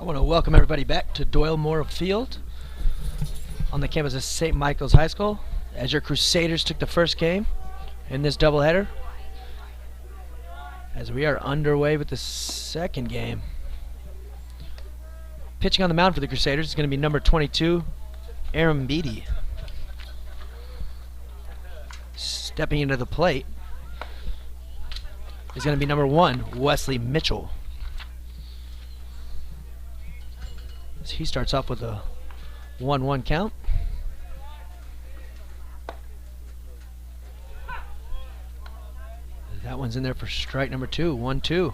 want to welcome everybody back to Doyle Moore Field on the campus of St. Michael's High School as your Crusaders took the first game in this doubleheader, as we are underway with the second game. Pitching on the mound for the Crusaders is going to be number 22, Aaron Beatty. Stepping into the plate is going to be number 1, Wesley Mitchell. He starts off with a 1-1 count. That one's in there for strike number 2, 1-2.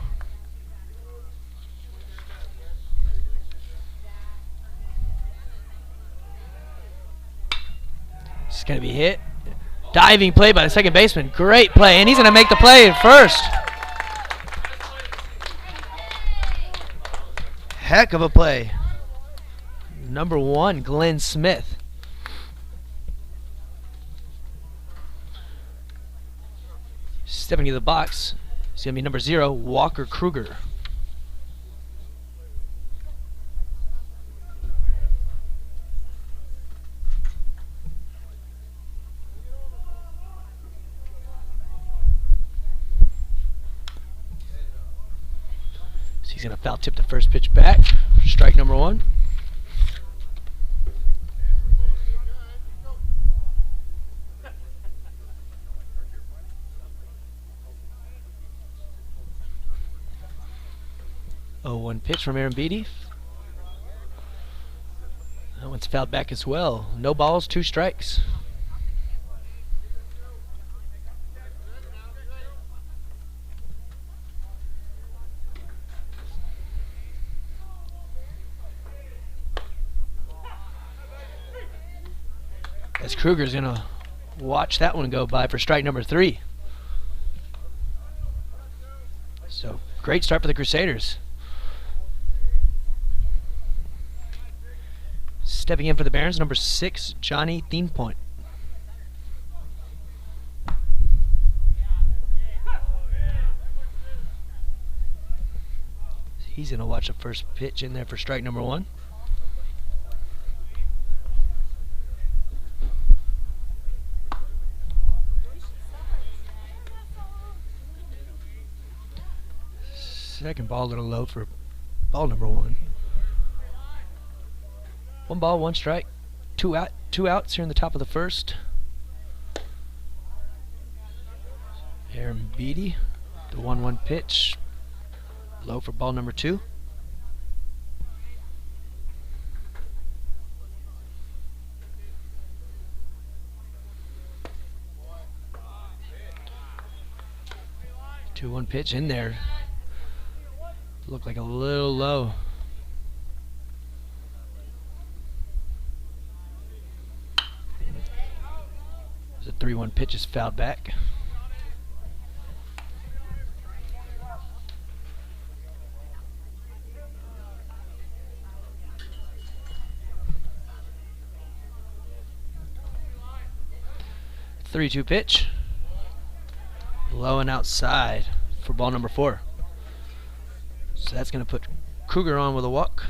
It's going to be hit. Diving play by the second baseman. Great play, and he's going to make the play at first. Heck of a play. Number 1, Glenn Smith. Stepping to the box, it's going to be number 0, Walker Kruger. So he's going to foul tip the first pitch back. Strike number 1. Oh, 1 pitch from Aaron Beatty. That one's fouled back as well. No balls, 2 strikes. As Kruger's going to watch that one go by for strike number 3. So, great start for the Crusaders. Stepping in for the Barons, number 6, Johnny Themepoint. He's going to watch the first pitch in there for strike number 1. Second ball a little low for ball number 1. 1 ball, 1 strike, 2 outs here in the top of the first. Aaron Beatty, the 1-1 pitch, low for ball number 2. Two 1 pitch in there. Looked like a little low. The 3-1 pitch is fouled back. The 3-2 pitch. Low and outside for ball number 4. So that's going to put Kruger on with a walk.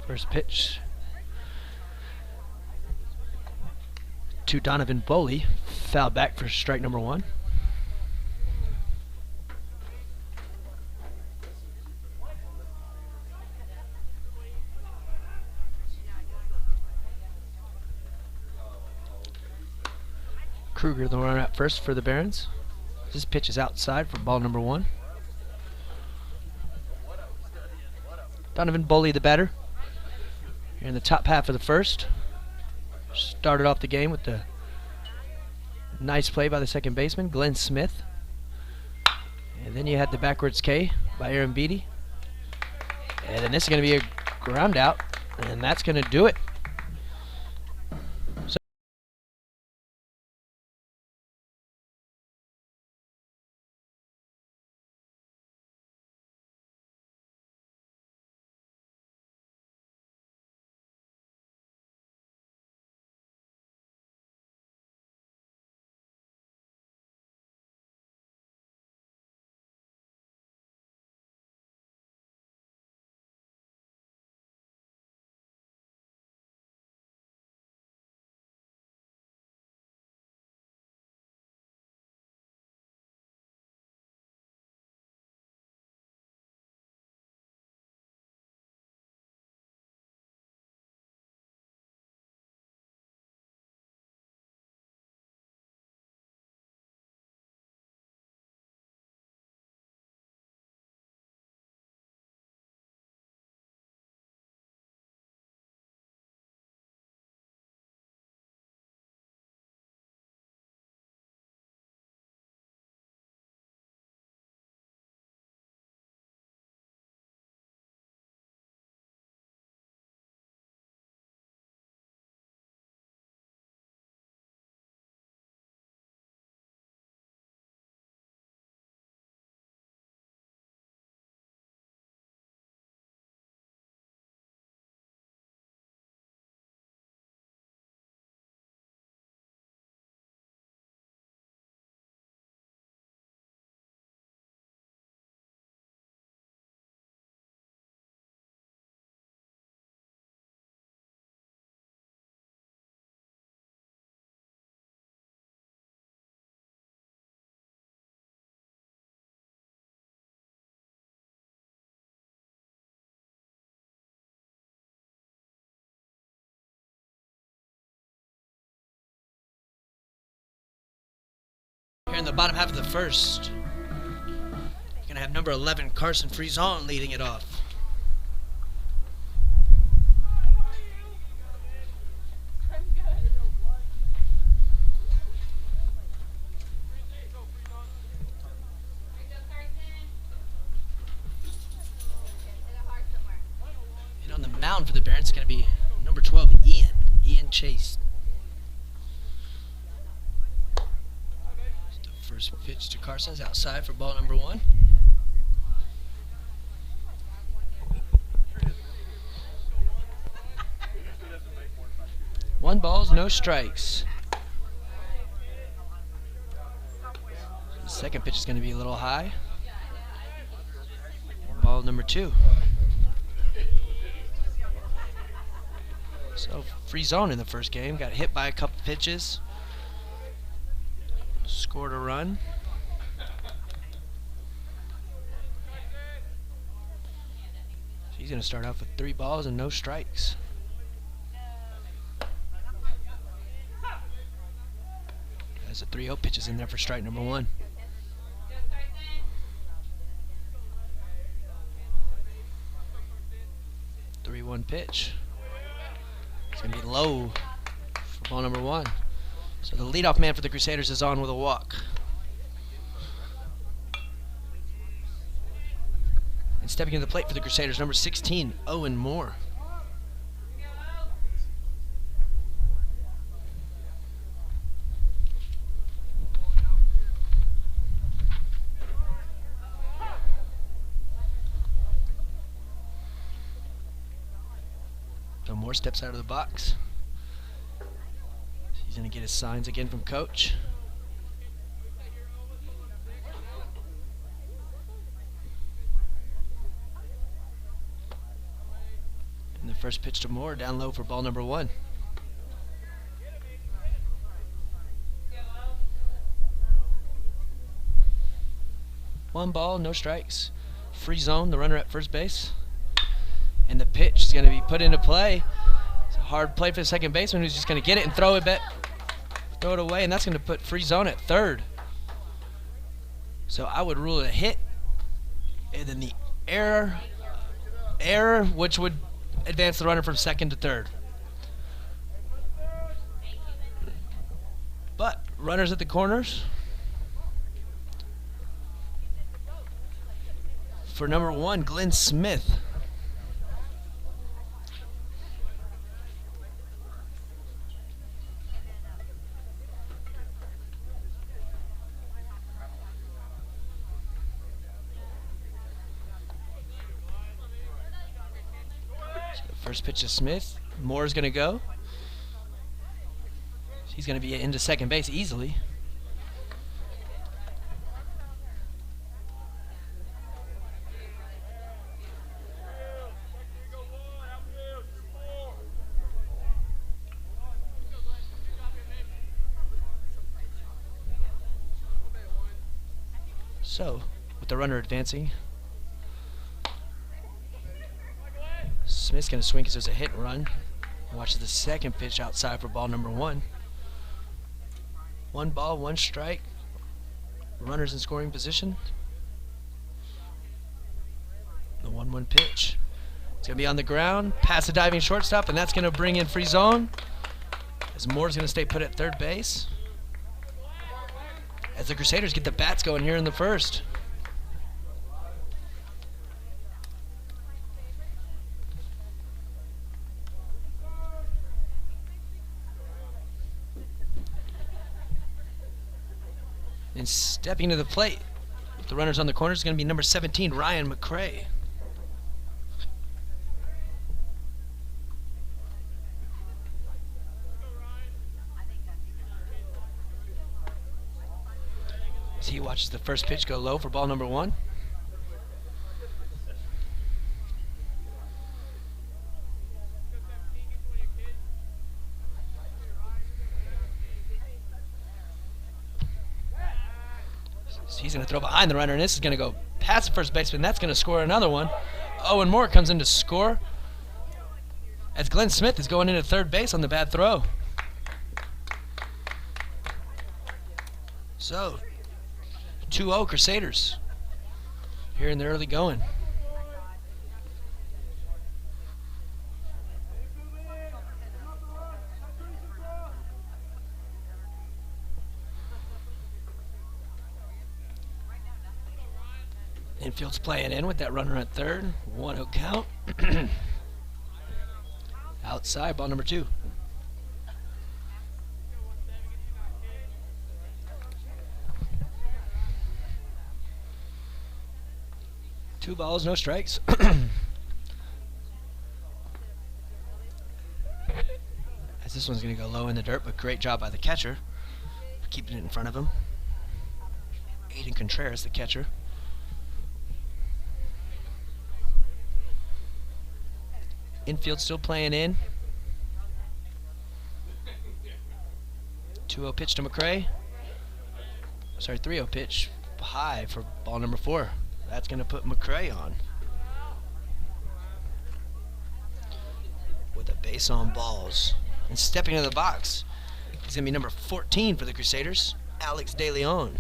First pitch to Donovan Boley, foul back for strike number 1. Kruger the runner at first for the Barons. This pitch is outside for ball number 1. Donovan Boley the batter. Here in the top half of the first. Started off the game with the nice play by the second baseman, Glenn Smith. And then you had the backwards K by Aaron Beatty. And then this is going to be a ground out, and that's going to do it. Here in the bottom half of the first, you're going to have number 11, Carson Frison, leading it off. And on the mound for the Barons, it's going to be number 12, Ian Chase. First pitch to Carson is outside for ball number 1. One balls, no strikes. The second pitch is going to be a little high. Ball number 2. So Frison in the first game got hit by a couple pitches. Scored a run. He's going to start off with 3 balls and no strikes. There's a 3-0 pitches in there for strike number 1. The 3-1 pitch. It's going to be low for ball number 1. So the leadoff man for the Crusaders is on with a walk. And stepping to the plate for the Crusaders, number 16, Owen Moore. So Moore steps out of the box. He's going to get his signs again from coach. And the first pitch to Moore, down low for ball number 1. One ball, no strikes. Frison, the runner at first base. And the pitch is going to be put into play. It's a hard play for the second baseman, who's just going to get it and throw it away, and that's going to put Frison at third. So I would rule it a hit, and then the error, which would advance the runner from second to third. But runners at the corners for number 1, Glenn Smith. First pitch to Smith. Moore's going to go. He's going to be into second base easily. So, with the runner advancing, Smith's going to swing because there's a hit and run. Watches the second pitch outside for ball number 1. 1 ball, 1 strike. Runners in scoring position. The 1-1 pitch. It's going to be on the ground, past the diving shortstop, and that's going to bring in Frison, as Moore's going to stay put at third base, as the Crusaders get the bats going here in the first. And stepping to the plate, the runners on the corners is going to be number 17, Ryan McCray. As he watches the first pitch go low for ball number 1. He's going to throw behind the runner, and this is going to go past the first baseman. That's going to score another one. Owen Moore comes in to score, as Glenn Smith is going into third base on the bad throw. So, 2-0 Crusaders here in the early going. Infield's playing in with that runner at third. 1-0 count. Outside, ball number 2. Two balls, no strikes. As this one's going to go low in the dirt, but great job by the catcher, keeping it in front of him. Aiden Contreras, the catcher. Infield still playing in. 2-0 pitch to McCray. Sorry, 3-0 pitch high for ball number 4. That's going to put McCray on. With a base on balls. And stepping into the box, he's going to be number 14 for the Crusaders, Alex De Leon.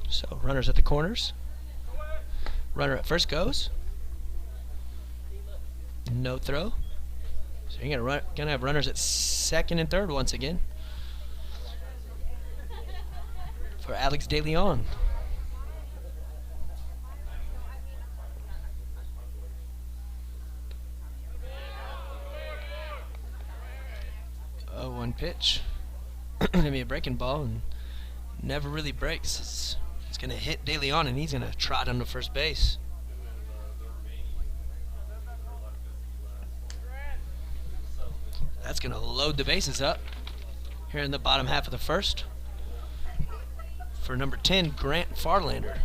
So runners at the corners. Runner at first goes. No throw. So you're gonna have runners at second and third once again for Alex De Leon. Oh, one pitch. Gonna be a breaking ball and never really breaks. It's going to hit De Leon, and he's going to trot him to first base. That's going to load the bases up here in the bottom half of the first for number 10, Grant Farlander.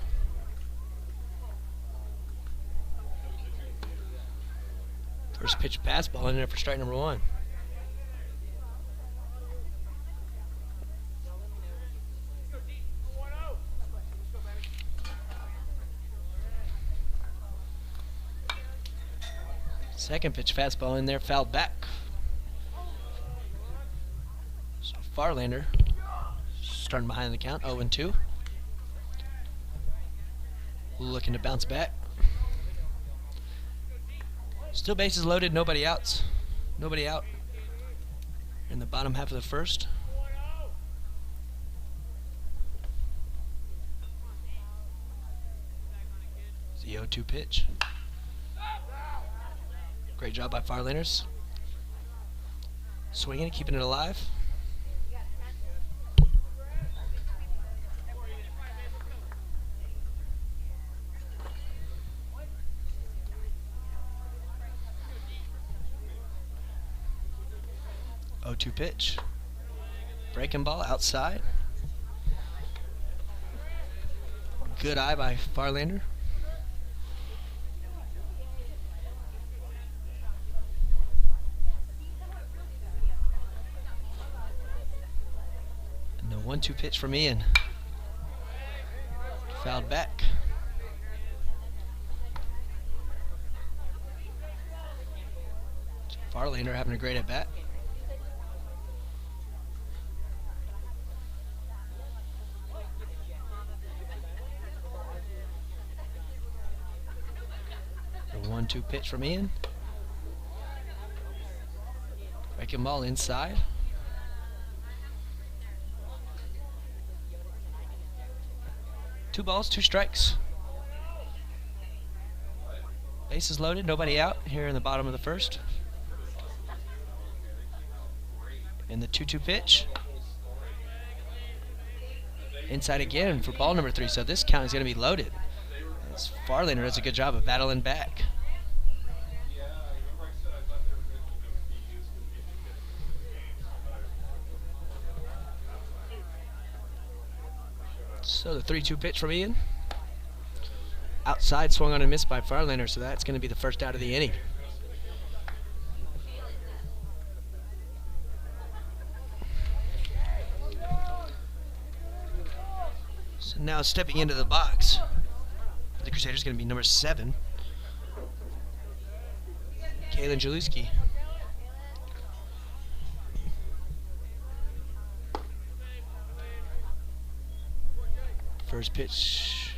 First pitch pass ball in there for strike number 1. Second pitch fastball in there, fouled back. So Farlander starting behind the count, 0-2. Looking to bounce back. Still bases loaded, nobody outs. Nobody out in the bottom half of the first. It's the 0-2 pitch. Great job by Farlanders. Swinging and keeping it alive. Oh, 0-2 pitch. Breaking ball outside. Good eye by Farlander. And the 1-2 pitch from Ian. Fouled back. Farlander having a great at bat. The 1-2 pitch from Ian. Breaking ball inside. Two balls, two strikes. Bases loaded, nobody out here in the bottom of the first. And the 2-2 pitch. Inside again for ball number 3, so this count is going to be loaded. As Farlander does a good job of battling back. So the 3-2 pitch from Ian. Outside, swung on and missed by Farlander, so that's going to be the first out of the inning. So now stepping into the box, the Crusaders is going to be number 7, Kalen Jaluski. First pitch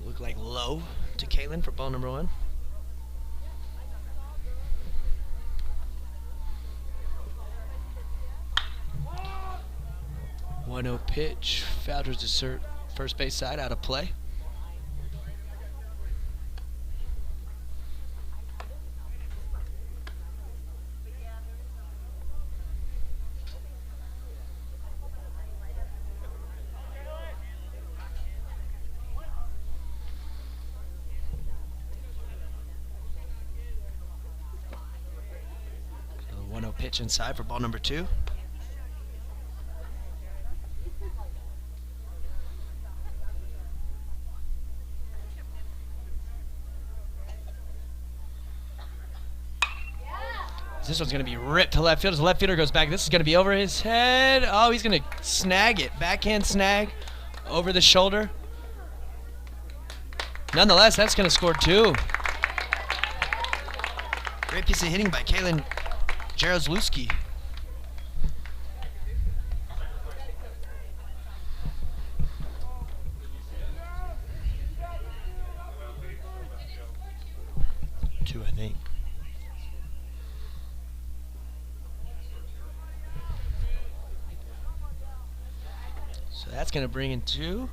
looked like low to Kalen for ball number 1. One-0 pitch, foul to assert first base side, out of play. So 1-0 pitch inside for ball number 2. This one's going to be ripped to left field as the left fielder goes back. This is going to be over his head. Oh, he's going to snag it. Backhand snag over the shoulder. Nonetheless, that's going to score 2. Great piece of hitting by Kalen Jaroslewski. Two, I think. So that's going to bring in 2.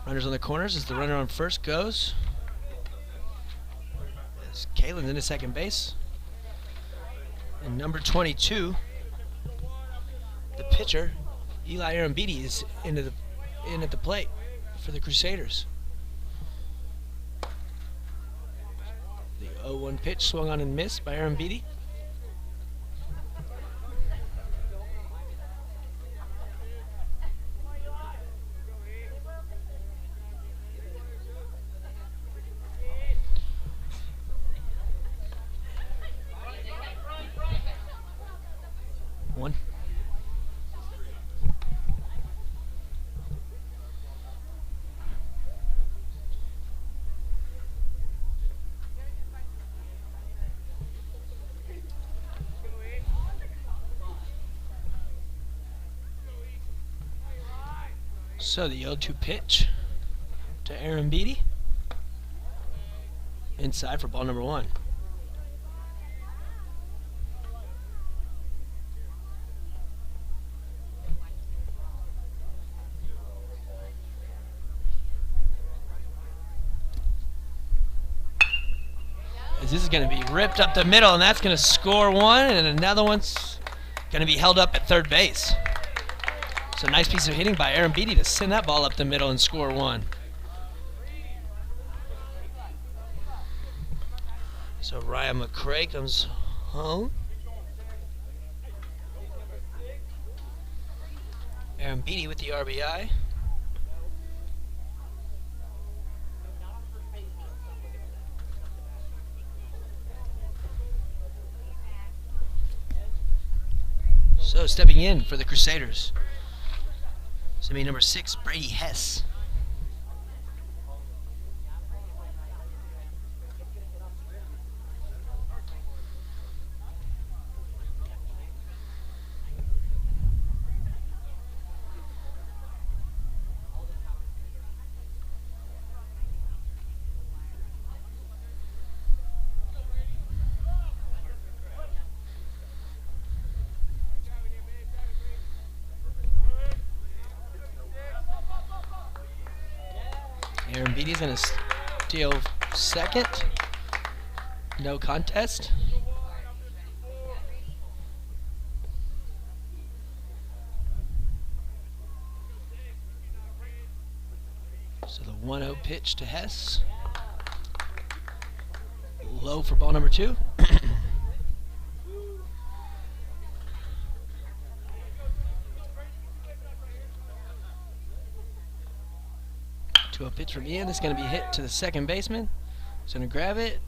Runners on the corners as the runner on first goes. As Kalen's into second base. And number 22, the pitcher, Eli Arambidi, is in at the plate for the Crusaders. The 0-1 pitch swung on and missed by Arambidi. One. So the 0-2 pitch to Arambidi. Inside for ball number 1. This is going to be ripped up the middle, and that's going to score 1, and another one's going to be held up at third base. So nice piece of hitting by Arambidi to send that ball up the middle and score 1. So Ryan McCray comes home. Arambidi with the RBI. So stepping in for the Crusaders, it's going to be number 6, Brady Hess. Arambidi's going to steal second. No contest. So the 1-0 pitch to Hess. Low for ball number 2. Pitch from Ian. This is going to be hit to the second baseman. He's going to grab it,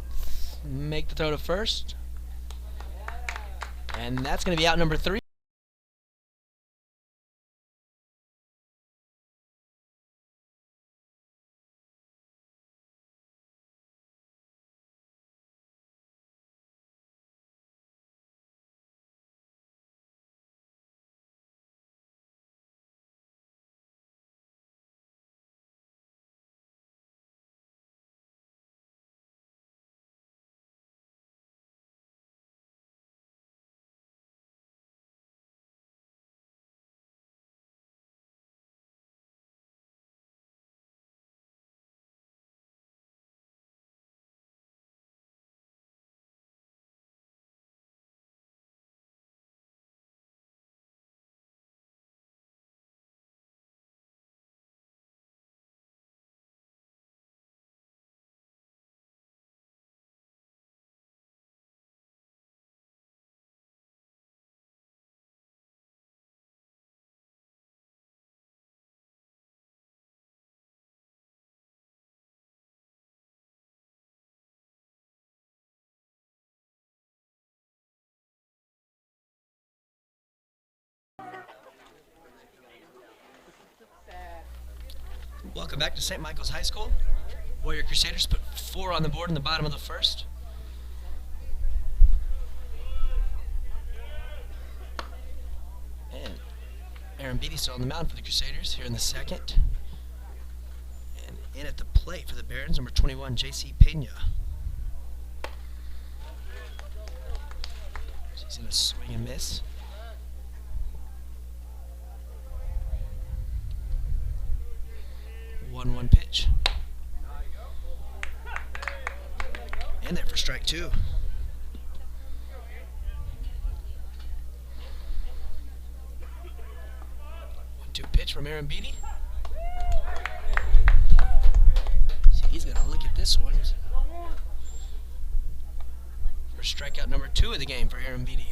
make the throw to first. And that's going to be out number 3. Welcome back to St. Michael's High School. Warrior Crusaders put 4 on the board in the bottom of the first. And Aaron Beatty still on the mound for the Crusaders here in the second. And in at the plate for the Barons, number 21, J.C. Pena. He's going to swing and miss. One pitch. And there for strike 2. 1-2 pitch from Aaron Beatty. See, he's going to look at this one. For strikeout number 2 of the game for Aaron Beatty.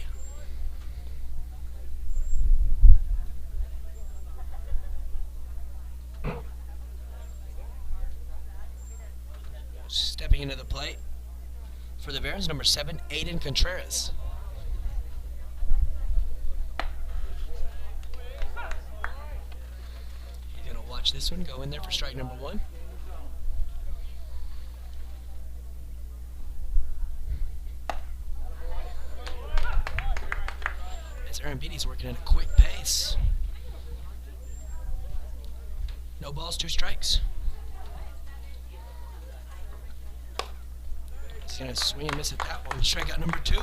Stepping into the plate for the Barons, number 7, Aiden Contreras. He's going to watch this one go in there for strike number 1. As Aaron Beatty's working at a quick pace. No balls, 2 strikes. He's going to swing and miss at that one. Strikeout number 2.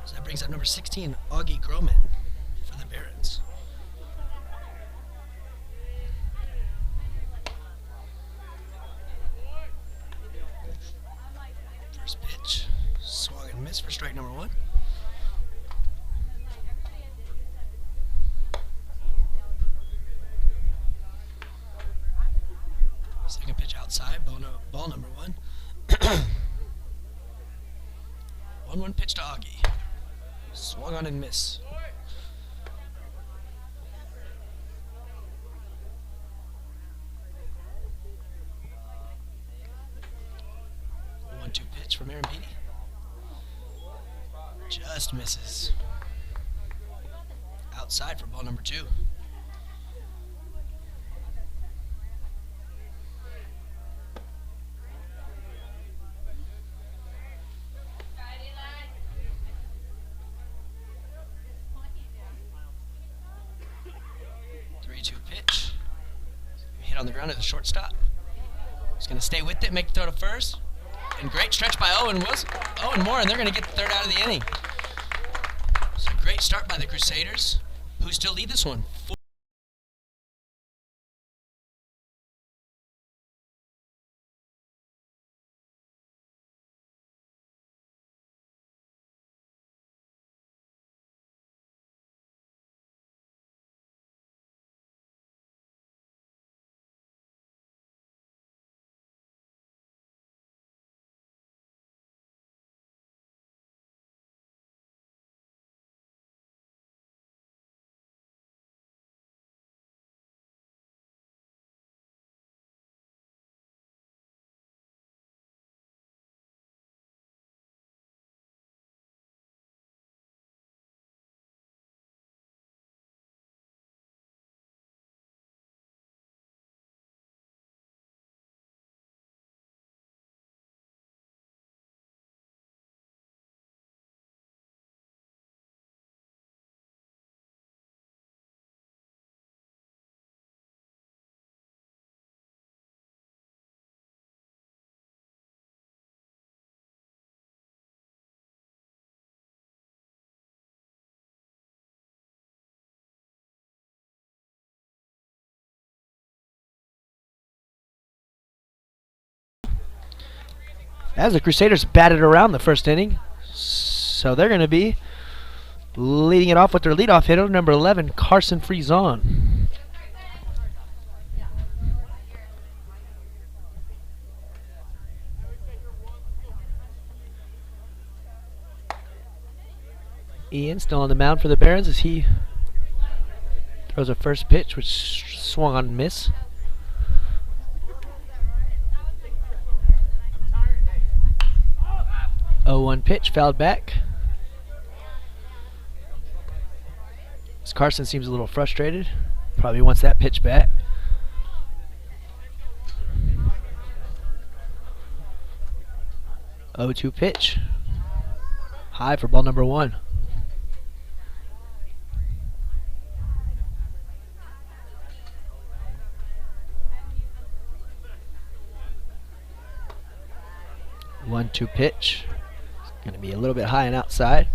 So that brings up number 16, Augie Groman for the Barons. First pitch, swung and missed for strike number 1. Second pitch outside, ball number 1. 1-1 pitch to Augie. Swung on and miss. Pitch from Aaron Beatty. Just misses. Outside for ball number 2. Pitch. Hit on the ground at the shortstop. He's going to stay with it, make the throw to first. And great stretch by Owen Moore, and they're going to get the third out of the inning. So great start by the Crusaders, who still lead this one. As the Crusaders batted around the first inning, so they're going to be leading it off with their leadoff hitter, number 11, Carson Friesen. Ian still on the mound for the Barons as he throws a first pitch, which swung on and miss. Oh, 1 pitch, fouled back. As Carson seems a little frustrated. Probably wants that pitch back. Oh, 2 pitch. High for ball number 1. One, 2 pitch. Going to be a little bit high and outside.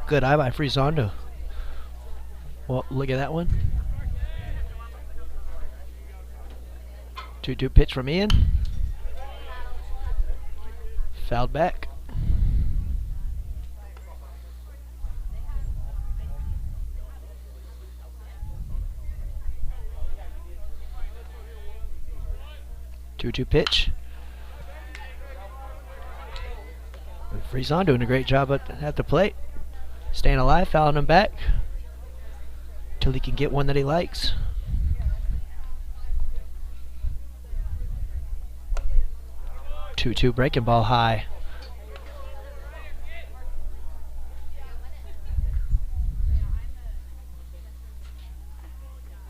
Good eye by Friesen to look at that one. 2-2 pitch from Ian. Fouled back. Two pitch. Friesen doing a great job at the plate. Staying alive, fouling him back till he can get one that he likes. Two breaking ball high.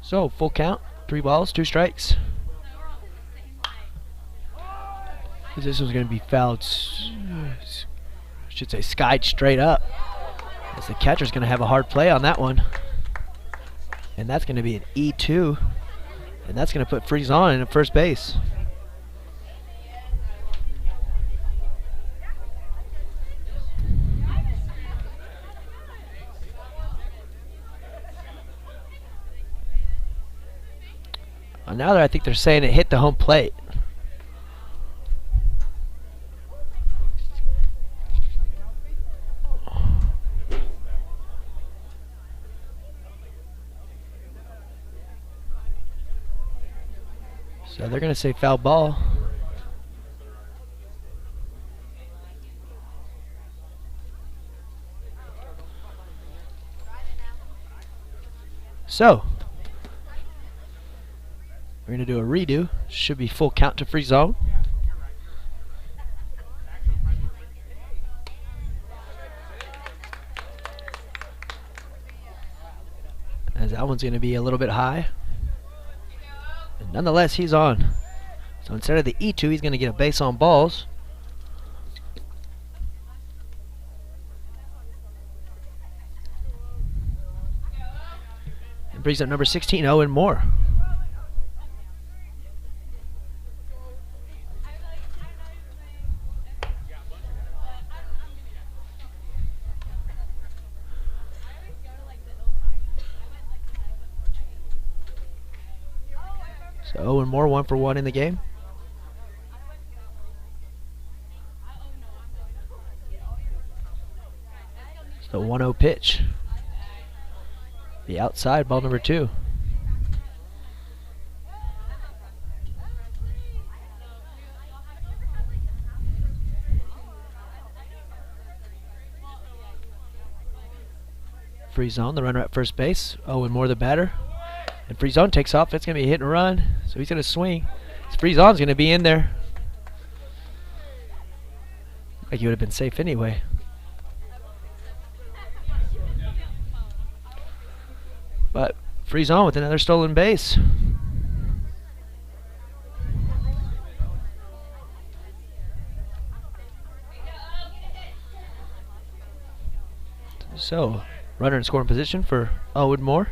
So full count, 3 balls, 2 strikes. This one's going to be fouled, I should say skied straight up. As the catcher's going to have a hard play on that one. And that's going to be an E2. And that's going to put Friesen in at first base. Well, now that I think they're saying it hit the home plate. So they're going to say foul ball. So we're going to do a redo. Should be full count to Friesen. As that one's going to be a little bit high. Nonetheless, he's on. So instead of the E2, he's going to get a base on balls. And brings up number 16, Owen Moore. So Owen Moore 1 for 1 in the game. So 1-0 pitch. The outside, ball number 2. Friesen, the runner at first base. Owen Moore, the batter. And Friesen takes off. It's going to be a hit and run. So he's going to swing. Friesen's going to be in there. Like he would have been safe anyway. But Friesen with another stolen base. So, runner in scoring position for Owen Moore.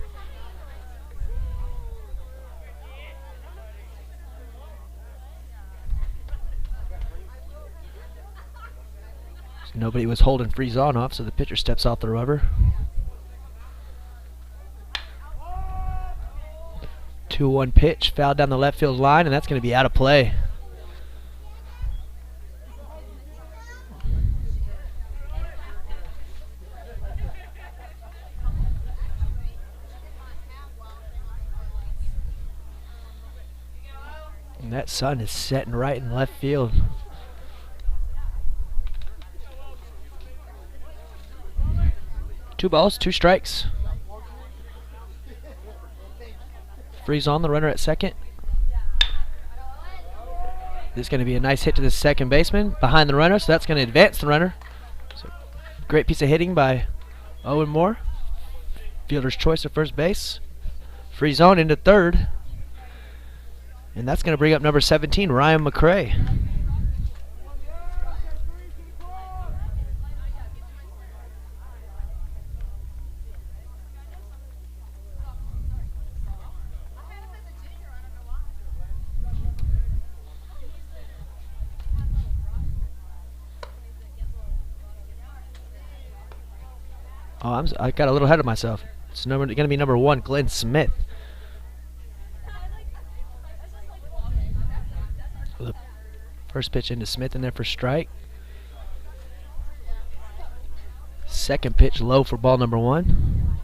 Nobody was holding Friesen off, so the pitcher steps off the rubber. 2-1 pitch, fouled down the left field line, and that's going to be out of play. And that sun is setting right in left field. Two balls, two strikes. Freeze on the runner at second. This is going to be a nice hit to the second baseman behind the runner, so that's going to advance the runner. So great piece of hitting by Owen Moore. Fielder's choice at first base. Freeze on into third. And that's going to bring up number 17, Ryan McCray. Oh, I got a little ahead of myself. It's going to be number 1, Glenn Smith. So the first pitch into Smith in there for strike. Second pitch low for ball number 1.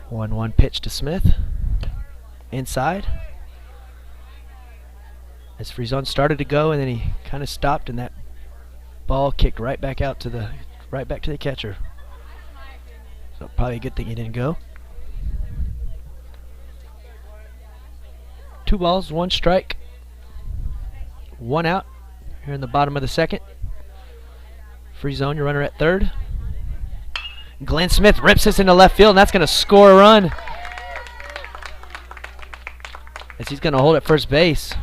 One pitch to Smith. Inside. As Frezon started to go, and then he kind of stopped, and that ball kicked right back out to the back to the catcher. So probably a good thing he didn't go. 2 balls, 1 strike, 1 out. Here in the bottom of the second. Frezon, your runner at third. Glenn Smith rips this into left field, and that's going to score a run. As he's going to hold at first base.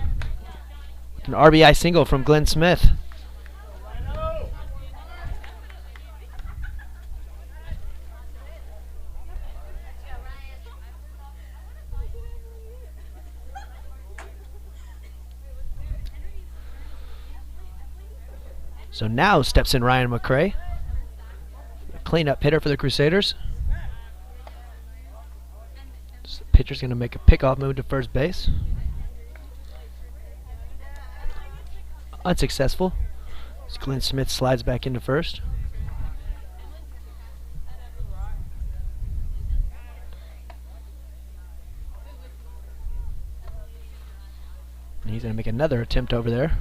An RBI single from Glenn Smith. So now steps in Ryan McCray. Cleanup hitter for the Crusaders. So the pitcher's going to make a pickoff move to first base. Unsuccessful. As Glenn Smith slides back into first. And he's going to make another attempt over there.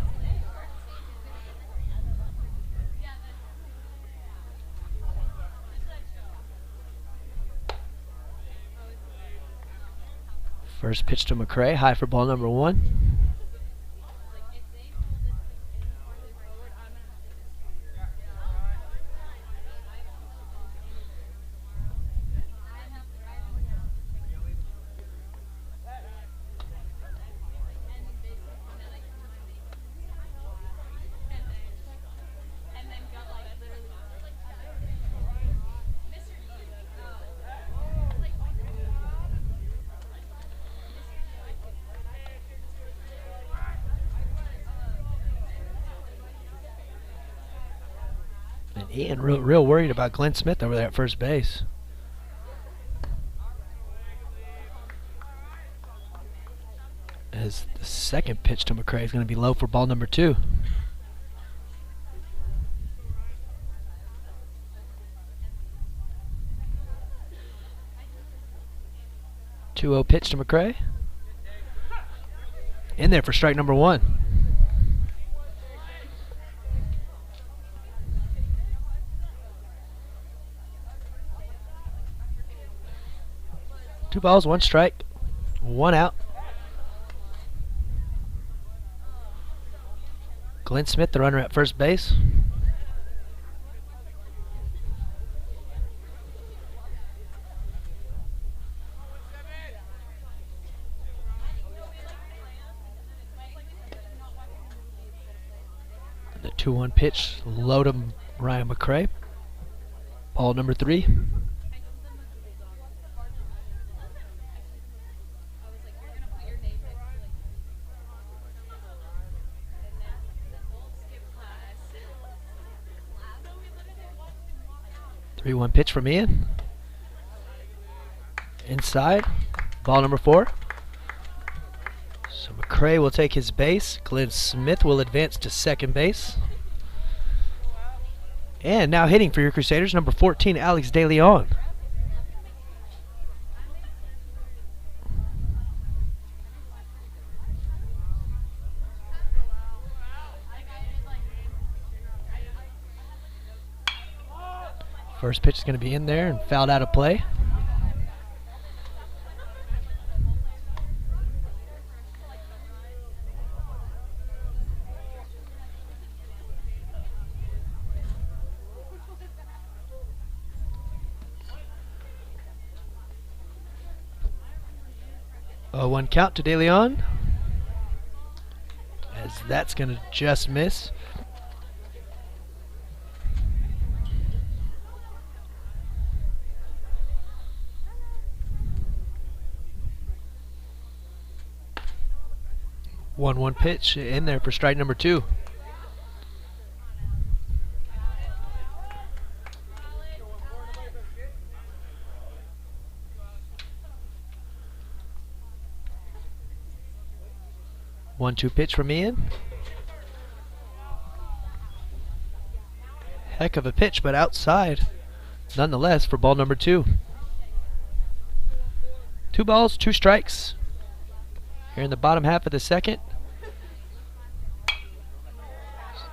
First pitch to McCray, high for ball number 1. And Ian real worried about Glenn Smith over there at first base. As the second pitch to McCray is going to be low for ball number 2. Two-oh pitch to McCray. In there for strike number 1. Two balls, 1 strike, 1 out. Glenn Smith, the runner at first base. The 2-1 pitch, low to Ryan McCray. Ball number 3. 3-1 pitch from Ian. Inside. Ball number 4. So McCray will take his base. Glenn Smith will advance to second base. And now hitting for your Crusaders, number 14, Alex De Leon. First pitch is going to be in there and fouled out of play. A 1 count to De Leon, as that's going to just miss. One pitch in there for strike number 2. One-two pitch from Ian. Heck of a pitch, but outside nonetheless for ball number 2. 2 balls, 2 strikes. Here in the bottom half of the second.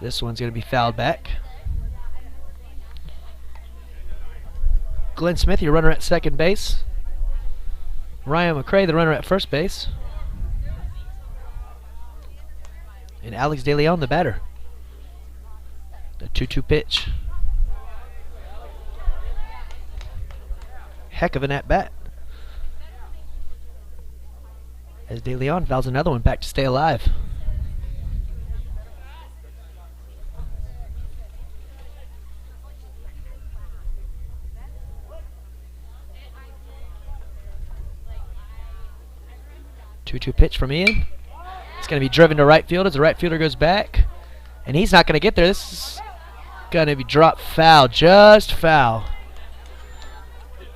This one's going to be fouled back. Glenn Smith, your runner at second base. Ryan McCray, the runner at first base. And Alex De Leon, the batter. The 2-2 pitch. Heck of an at-bat. As De Leon fouls another one back to stay alive. Two-two pitch from Ian. It's going to be driven to right field as the right fielder goes back. And he's not going to get there. This is going to be dropped foul. Just foul.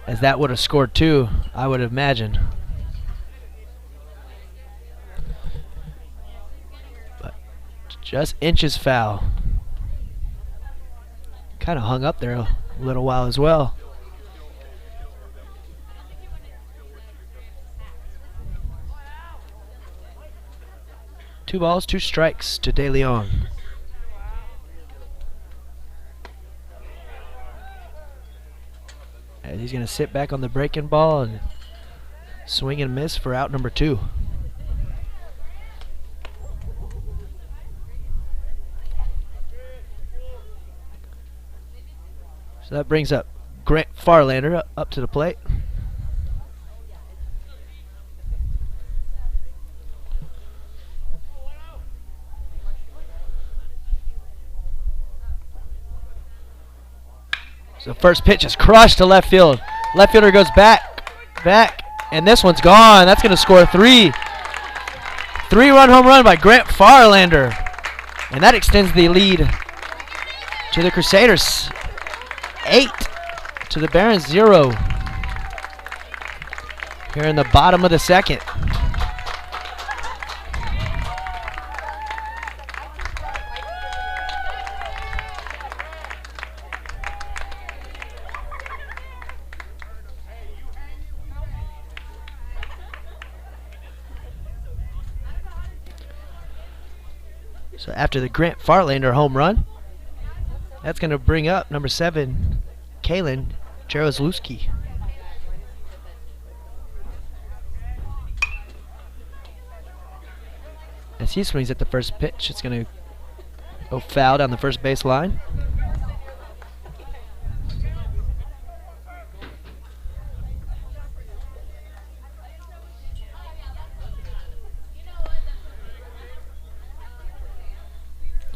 As that would have scored 2, I would imagine. But just inches foul. Kind of hung up there a little while as well. Two balls, 2 strikes to De Leon. And he's going to sit back on the breaking ball and swing and miss for out number 2. So that brings up Grant Farlander up to the plate. So first pitch is crushed to left field. Left fielder goes back, and this one's gone. That's going to score 3. 3-run home run by Grant Farlander. And that extends the lead to the Crusaders. 8 to the Barons 0. Here in the bottom of the second. So after the Grant Farlander home run, that's going to bring up number 7, Kalen Jarozlewski. As he swings at the first pitch, it's going to go foul down the first base line.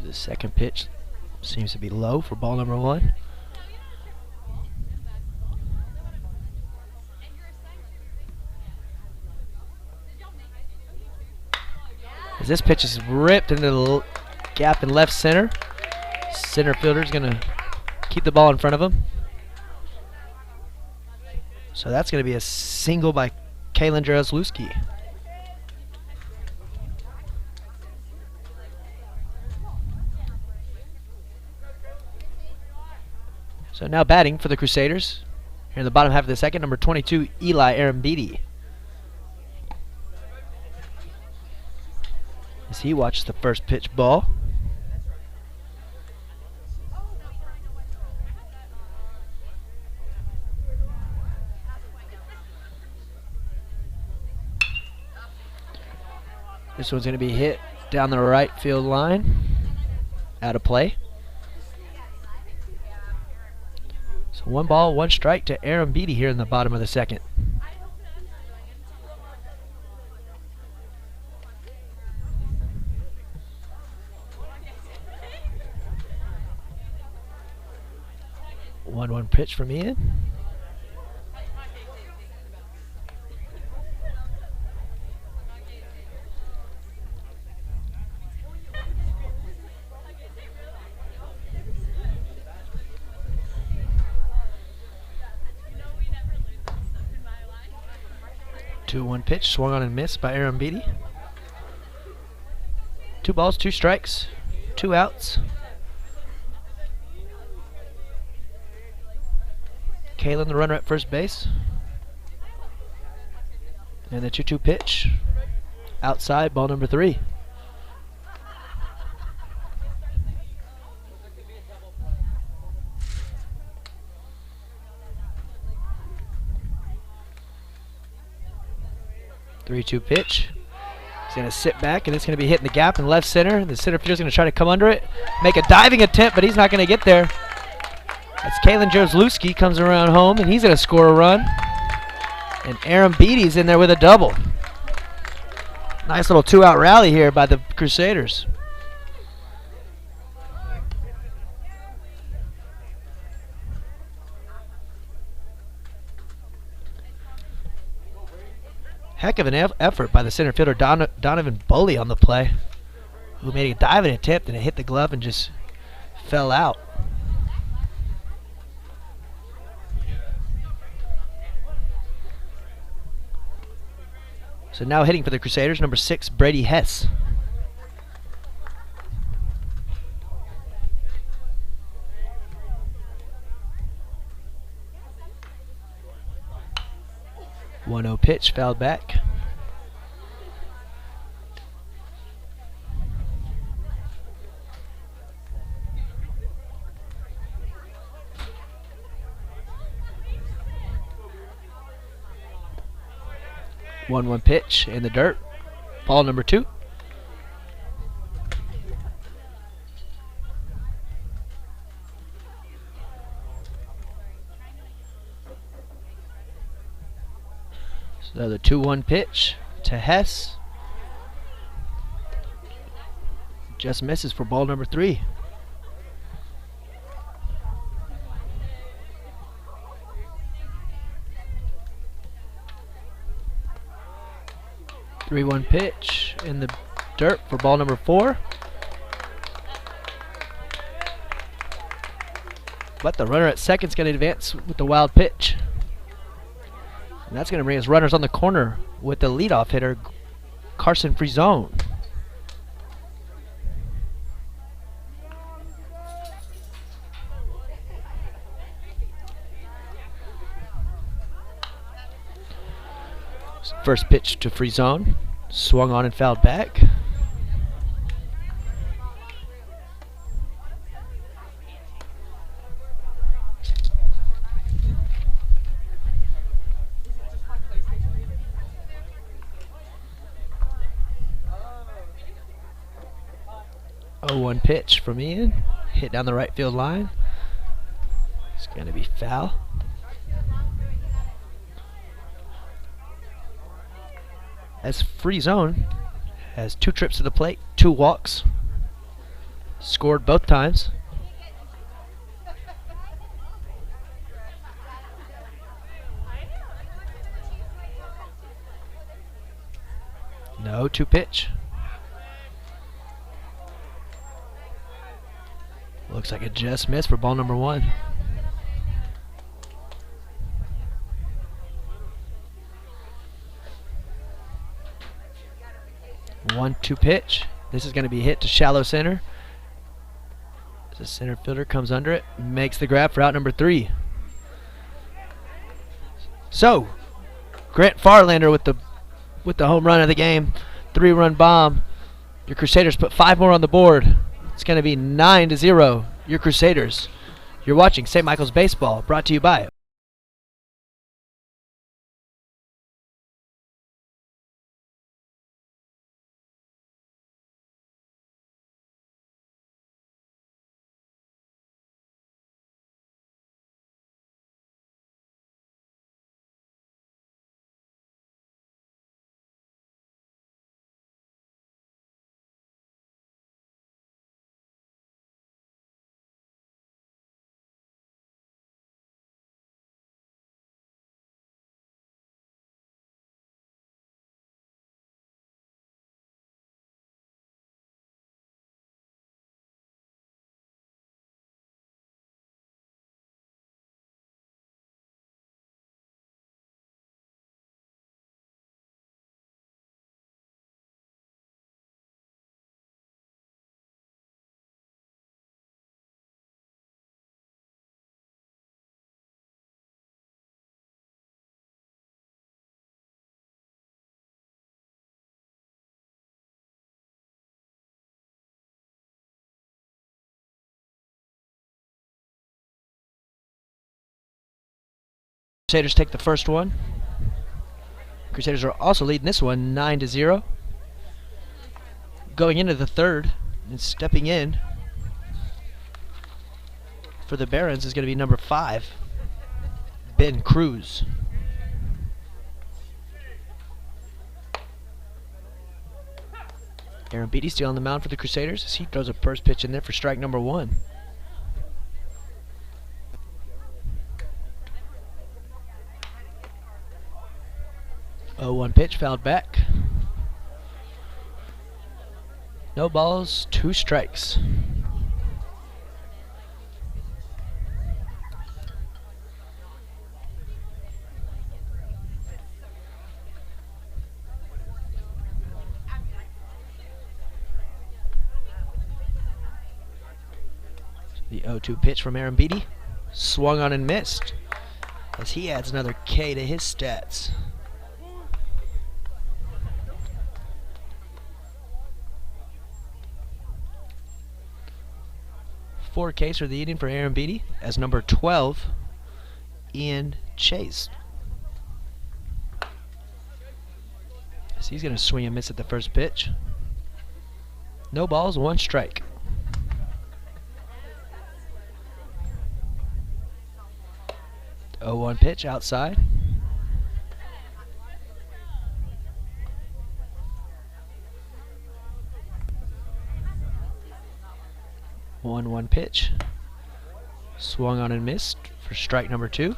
The second pitch seems to be low for ball number 1. As this pitch is ripped into the gap in left center. Center fielder is going to keep the ball in front of him. So that's going to be a single by Kalen Jaroslewski. So now batting for the Crusaders. Here in the bottom half of the second, number 22, Eli Arambidi. As he watched the first pitch ball. This one's going to be hit down the right field line. Out of play. So 1 ball, 1 strike to Arambidi here in the bottom of the second. One pitch from Ian. One pitch, swung on and missed by Arambidi. 2 balls, 2 strikes, 2 outs. Kalen, the runner at first base. And the 2-2 pitch. Outside, ball number 3. Three-two pitch. He's going to sit back, and it's going to be hitting the gap in left center. The center fielder's going to try to come under it, make a diving attempt, but he's not going to get there. That's Kalen Jaroslewski comes around home, and he's going to score a run. And Arambidi's in there with a double. Nice little 2-out rally here by the Crusaders. Heck of an effort by the center fielder Donovan Bully on the play, who made a diving attempt and it hit the glove and just fell out. So now hitting for the Crusaders, number 6, Brady Hess. One-oh pitch, fouled back. One pitch in the dirt. Ball number 2. So the 2-1 pitch to Hess. Just misses for ball number 3. Three-one pitch in the dirt for ball number 4. But the runner at second's going to advance with the wild pitch. And that's going to bring us runners on the corner with the leadoff hitter, Carson Frizone. First pitch to Frizone, swung on and fouled back. One pitch from Ian, hit down the right field line. It's going to be foul. As Frizone has 2 trips to the plate, 2 walks, scored both times. No 2 pitch. Looks like it just missed for ball number 1. 1-2 pitch. This is going to be hit to shallow center. The center fielder comes under it, makes the grab for out number 3. So, Grant Farlander with the home run of the game, 3-run bomb. Your Crusaders put 5 more on the board. It's going to be 9-0. Your Crusaders. You're watching St. Michael's Baseball, brought to you by Crusaders take the first one. Crusaders are also leading this one 9-0. Going into the third and stepping in for the Barons is going to be number 5, Ben Cruz. Aaron Beatty still on the mound for the Crusaders as he throws a first pitch in there for strike number 1. Oh, 1 pitch, fouled back. No balls, 2 strikes. The 0-2 pitch from Aaron Beatty. Swung on and missed as he adds another K to his stats. Four Ks for the inning for Aaron Beatty as number 12, Ian Chase. So he's going to swing and miss at the first pitch. No balls, 1 strike. Oh, 1 pitch outside. One pitch. Swung on and missed for strike number 2.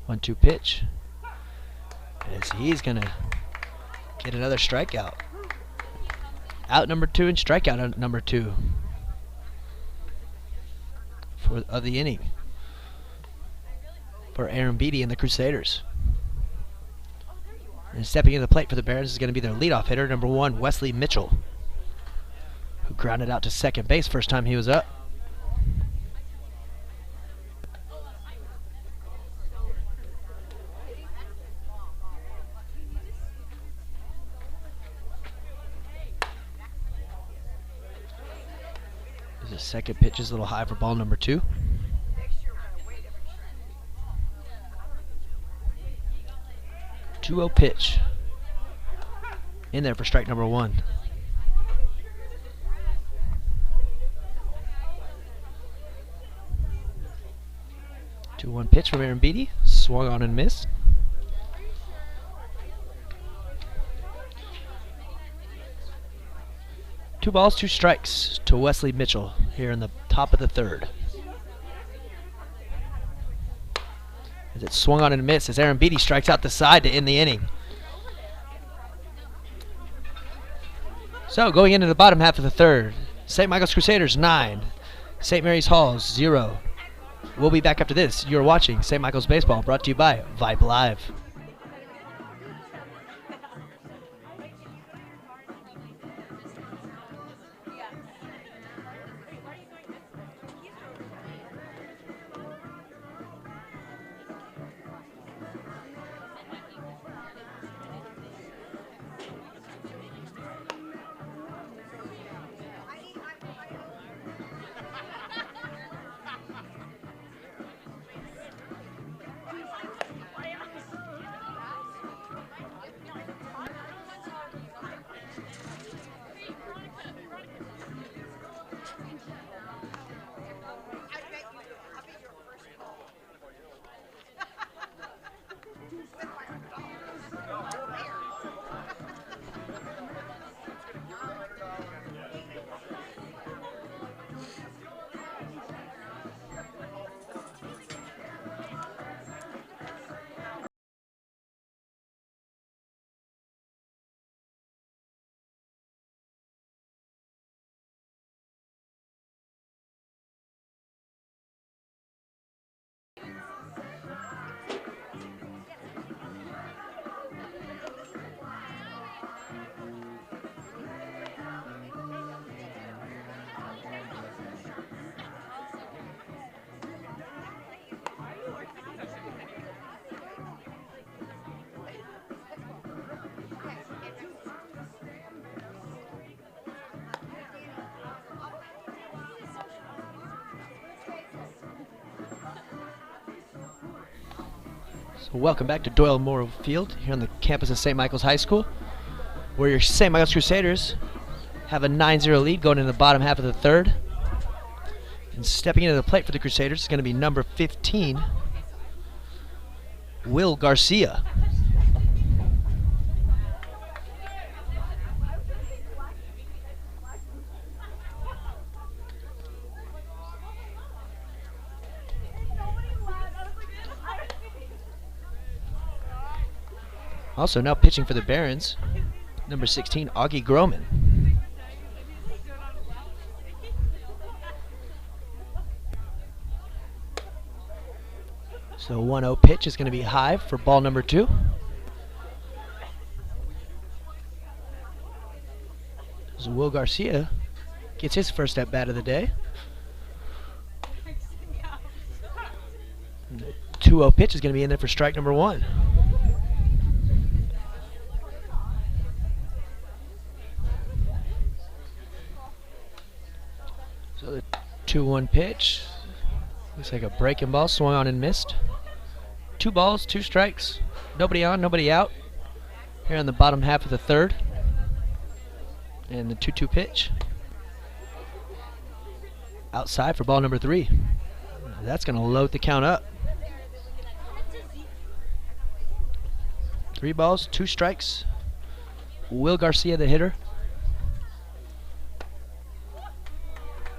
One-two pitch. As he's gonna get another strikeout. Out number 2 and strikeout number 2 of the inning for Aaron Beatty and the Crusaders. And stepping into the plate for the Barons is going to be their leadoff hitter, number 1, Wesley Mitchell, who grounded out to second base first time he was up. The second pitch is a little high for ball number 2. Two-0 pitch in there for strike number 1. Two-one pitch from Aaron Beatty, swung on and missed. Two balls, 2 strikes to Wesley Mitchell here in the top of the third. As it swung on and missed as Aaron Beatty strikes out the side to end the inning. So going into the bottom half of the third, St. Michael's Crusaders 9, St. Mary's Halls 0. We'll be back after this. You're watching St. Michael's Baseball, brought to you by Vype Live. So welcome back to Doyle Memorial Field here on the campus of St. Michael's High School, where your St. Michael's Crusaders have a 9-0 lead going into the bottom half of the third. And stepping into the plate for the Crusaders is going to be number 15, Will Garcia. Also now pitching for the Barons, number 16, Augie Groman. So 1-0 pitch is going to be high for ball number 2. So Will Garcia gets his first at bat of the day. And the 2-0 pitch is going to be in there for strike number 1. So the 2-1 pitch looks like a breaking ball, swung on and missed. 2 balls, 2 strikes, nobody on, nobody out here on the bottom half of the third. And the 2-2 pitch outside for ball number 3. That's going to load the count up. 3 balls, 2 strikes. Will Garcia, the hitter.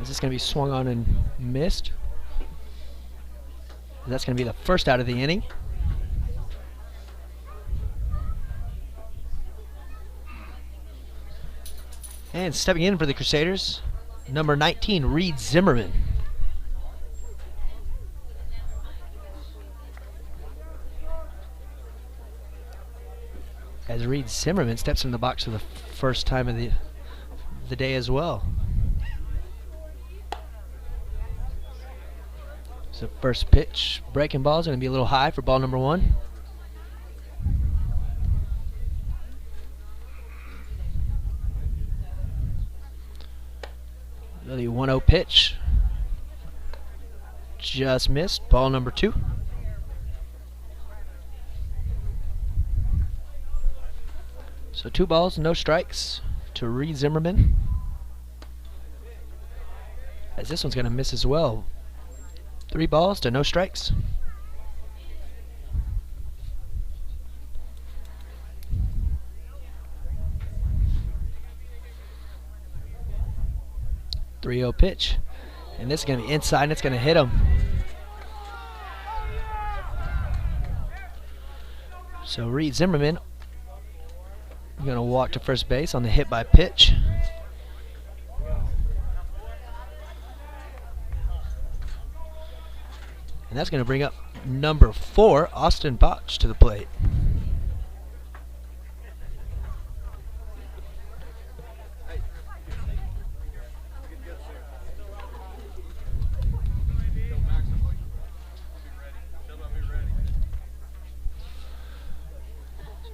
Is this going to be swung on and missed? That's going to be the first out of the inning. And stepping in for the Crusaders, number 19, Reed Zimmerman. As Reed Zimmerman steps in the box for the first time of the day as well. So first pitch, breaking ball is going to be a little high for ball number 1. The 1-0 pitch just missed, ball number 2. So 2 balls, no strikes to Reed Zimmerman. As this one's going to miss as well. 3 balls to no strikes. .30 pitch, and this is going to be inside, and it's going to hit him. So Reed Zimmerman going to walk to first base on the hit by pitch. And that's going to bring up number 4, Austin Botch, to the plate.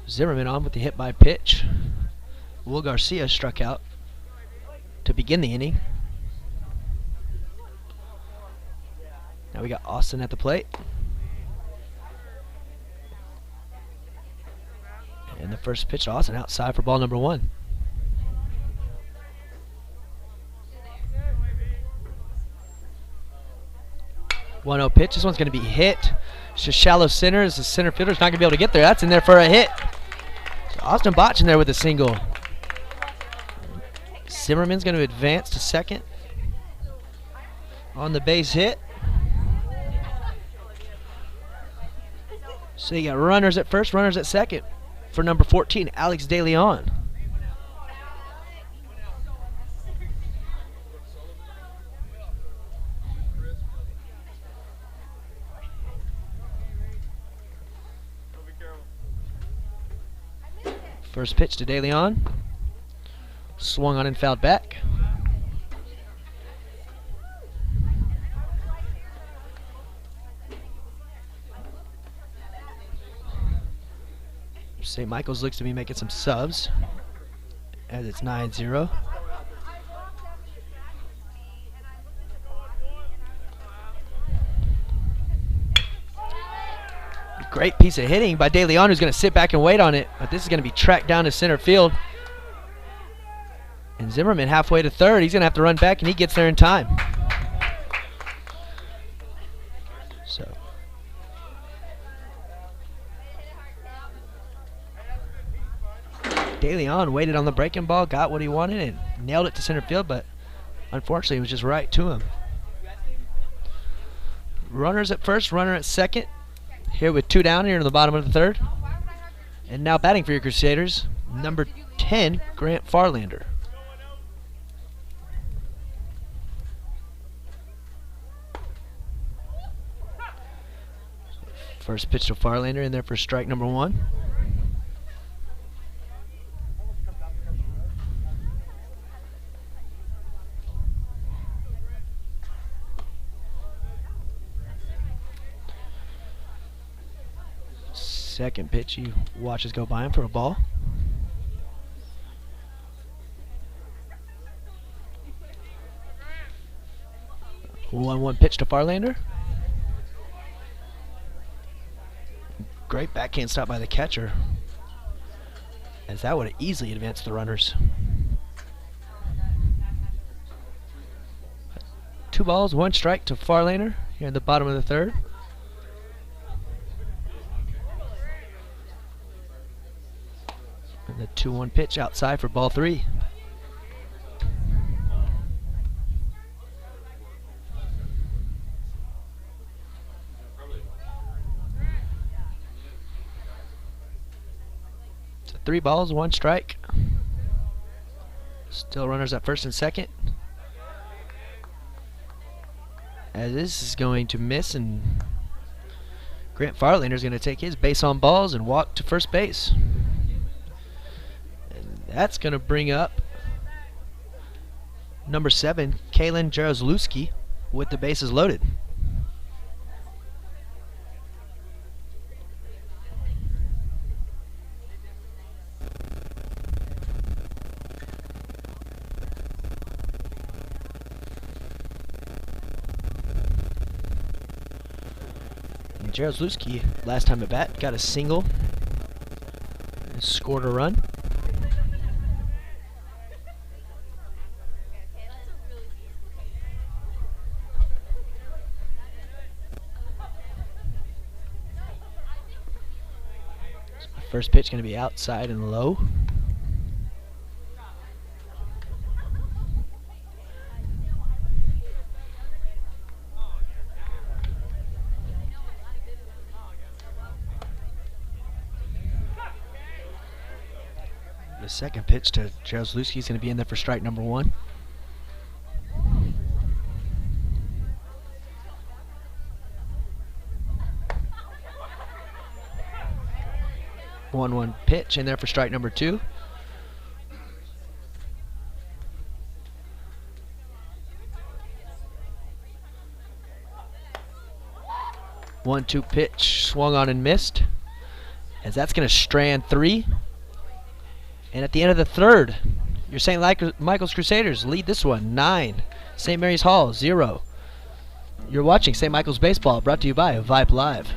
Zimmerman on with the hit by pitch. Will Garcia struck out to begin the inning. Now we got Austin at the plate. And the first pitch to Austin outside for ball number 1. One 0 pitch. This one's going to be hit. It's just shallow center as the center fielder's not going to be able to get there. That's in there for a hit. So Austin Botch in there with a single. Zimmerman's going to advance to second on the base hit. So you got runners at first, runners at second for number 14, Alex De Leon. First pitch to De Leon. Swung on and fouled back. St. Michael's looks to be making some subs as it's 9-0. Great piece of hitting by De Leon, who's going to sit back and wait on it, but this is going to be tracked down to center field. And Zimmerman halfway to third. He's going to have to run back, and he gets there in time. So De Leon waited on the breaking ball, got what he wanted, and nailed it to center field, but unfortunately it was just right to him. Runners at first, runner at second. Here with 2 down here in the bottom of the third. And now batting for your Crusaders, number 10, Grant Farlander. First pitch to Farlander in there for strike number 1. Second pitch, he watches go by him for a ball. One pitch to Farlander. Great backhand stop by the catcher, as that would have easily advanced the runners. 2 balls, 1 strike to Farlander here in the bottom of the third. And the 2-1 pitch outside for ball 3. So 3 balls, 1 strike. Still runners at first and second. As this is going to miss, and Grant Farlander is going to take his base on balls and walk to first base. That's going to bring up number 7, Kalen Jarozlewski, with the bases loaded. And Jarozlewski, last time at bat, got a single and scored a run. First pitch going to be outside and low. The second pitch to Jarozlewski is going to be in there for strike number 1. 1-1 pitch in there for strike number 2. One-two pitch, swung on and missed, as that's going to strand 3. And at the end of the 3rd, your St. Michael's Crusaders lead this one 9, St. Mary's Hall 0. You're watching St. Michael's Baseball, brought to you by Vype Live.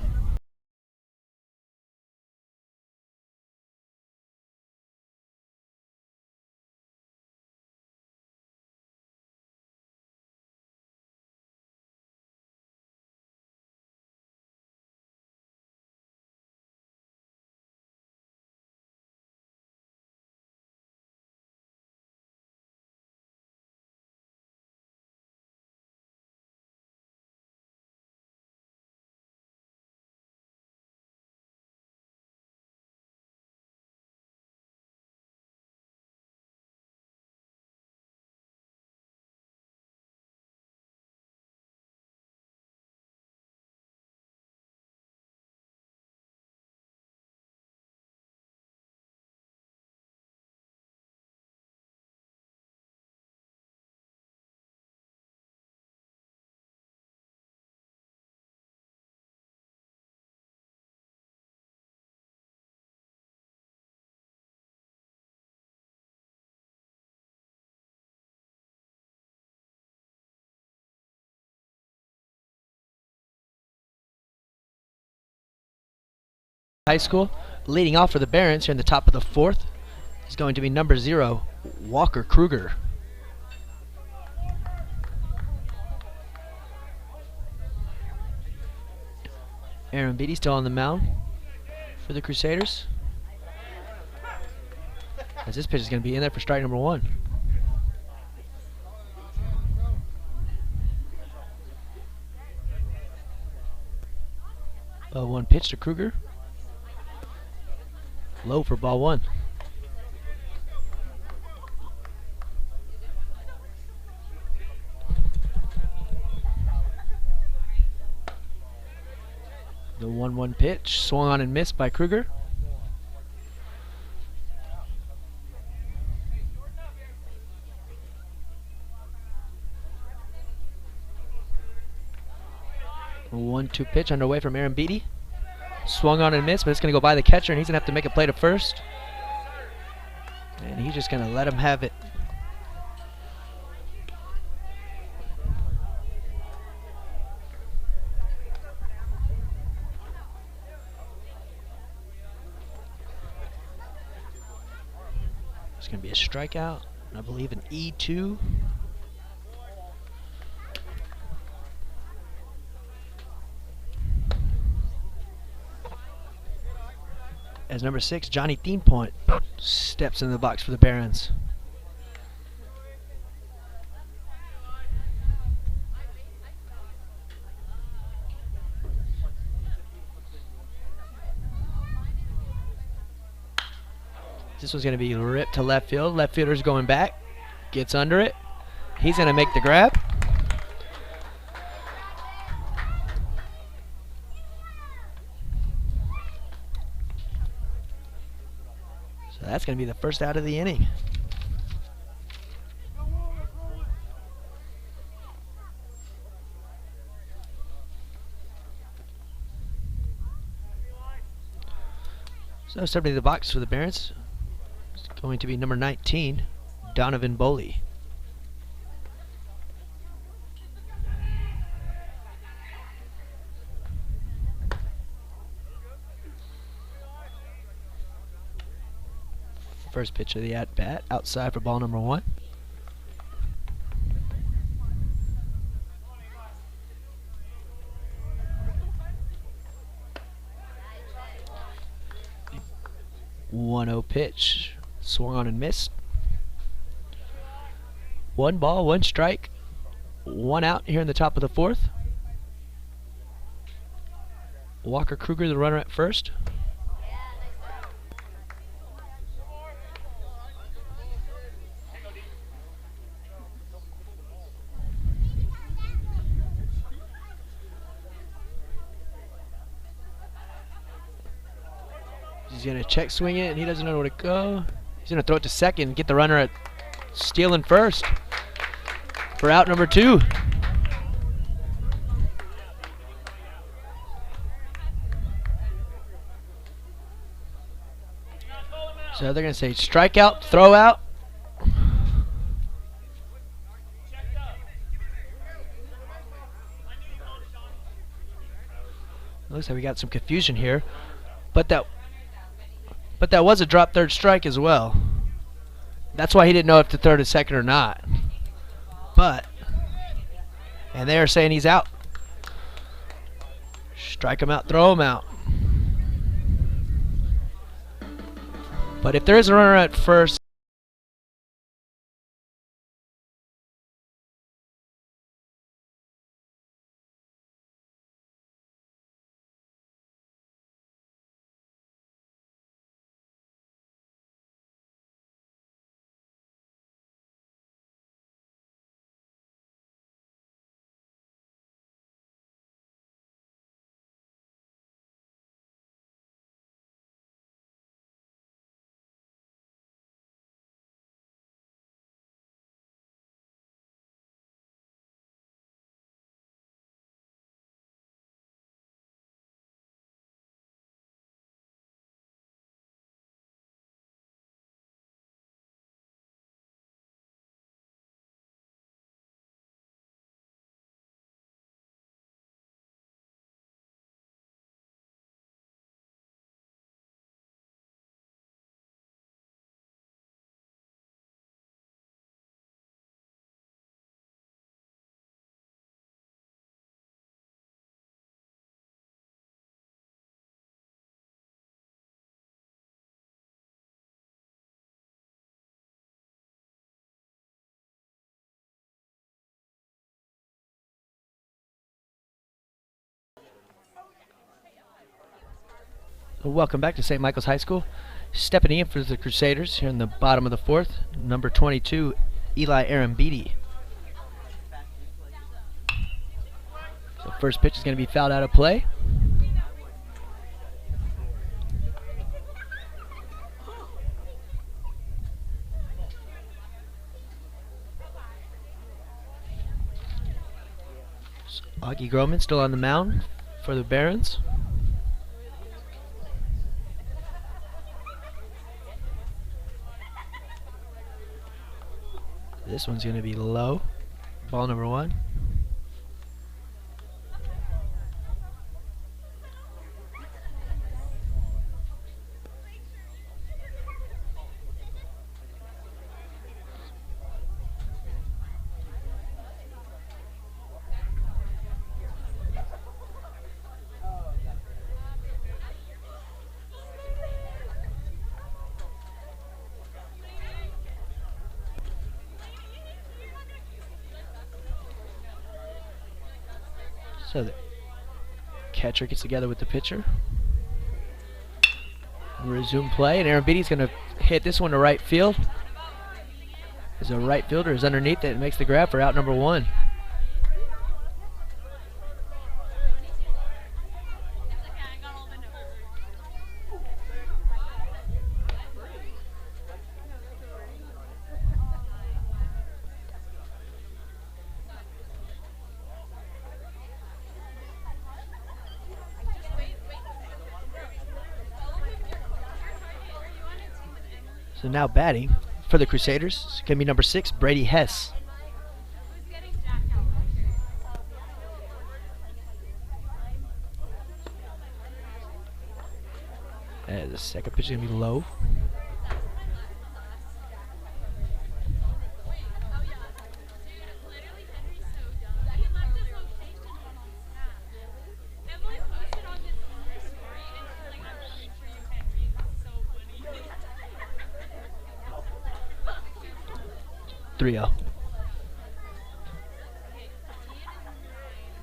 High School. Leading off for the Barons here in the top of the 4th is going to be number 0, Walker Kruger. Aaron Beatty still on the mound for the Crusaders, as this pitch is going to be in there for strike number 1. One pitch to Kruger. Low for ball 1. The 1-1 pitch, swung on and missed by Kruger. A 1-2 pitch underway from Aaron Beatty. Swung on and missed, but it's going to go by the catcher, and he's going to have to make a play to first. And he's just going to let him have it. It's going to be a strikeout, I believe an E2. As number 6, Johnny Thienepoint, steps in the box for the Barons. This one's going to be ripped to left field. Left fielder's going back, gets under it. He's going to make the grab. So that's going to be the first out of the inning. So stepping to the box for the Barons is going to be number 19, Donovan Boley. First pitch of the at-bat, outside for ball number 1. One-oh pitch, swung on and missed. 1 ball, 1 strike, 1 out here in the top of the 4th. Walker Kruger, the runner at first. He's going to check swing it, and he doesn't know where to go. He's going to throw it to second, get the runner at stealing first for out number 2. So they're going to say strikeout, throw out. Looks like we got some confusion here, but that was a drop third strike as well. That's why he didn't know if to throw to second or not. And they are saying he's out. Strike him out, throw him out. But if there is a runner at first, welcome back to St. Michael's High School. Stepping in for the Crusaders here in the bottom of the 4th, number 22, Eli Arambidi. So first pitch is going to be fouled out of play. So Augie Groman still on the mound for the Barons. This one's going to be low. Ball number 1. So the catcher gets together with the pitcher. Resume play, and Arambidi's going to hit this one to right field. As a right fielder is underneath it and makes the grab for out number 1. So now batting for the Crusaders is going to be number 6, Brady Hess. And the second pitch is going to be low.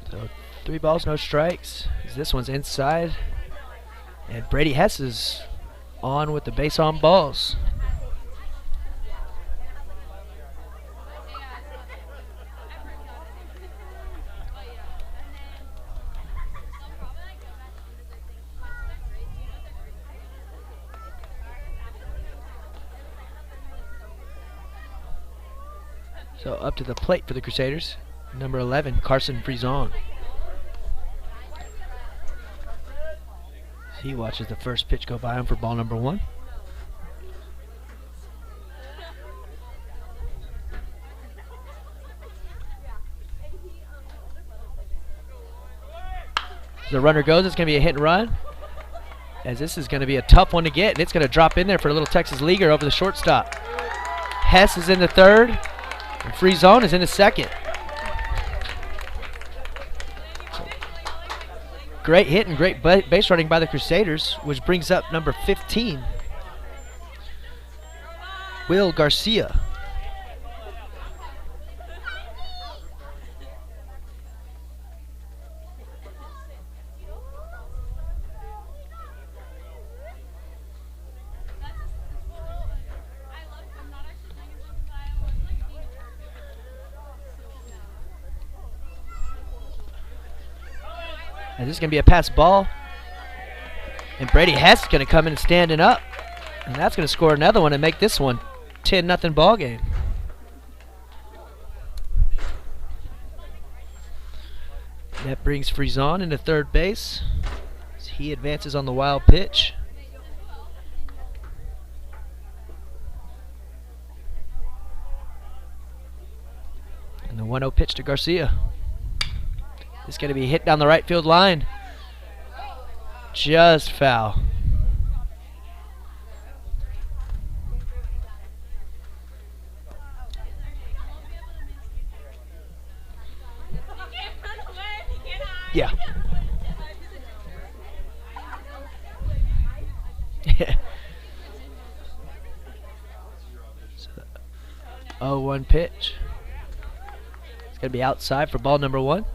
So 3 balls, no strikes. This one's inside. And Brady Hess is on with the base on balls. So up to the plate for the Crusaders, number 11, Carson Frison. He watches the first pitch go by him for ball number 1. As the runner goes, it's going to be a hit and run, as this is going to be a tough one to get, and it's going to drop in there for a little Texas leaguer over the shortstop. Hess is in the third, and Frison is in the second. Great hit and great base running by the Crusaders, which brings up number 15, Will Garcia. And this is going to be a pass ball. And Brady Hess is going to come in and standing up. And that's going to score another one and make this one 10-0 ball game. That brings Frison into third base as he advances on the wild pitch. And the 1-0 pitch to Garcia. It's going to be hit down the right field line. Just foul. Yeah. So, 0-1 pitch. It's going to be outside for ball number 1.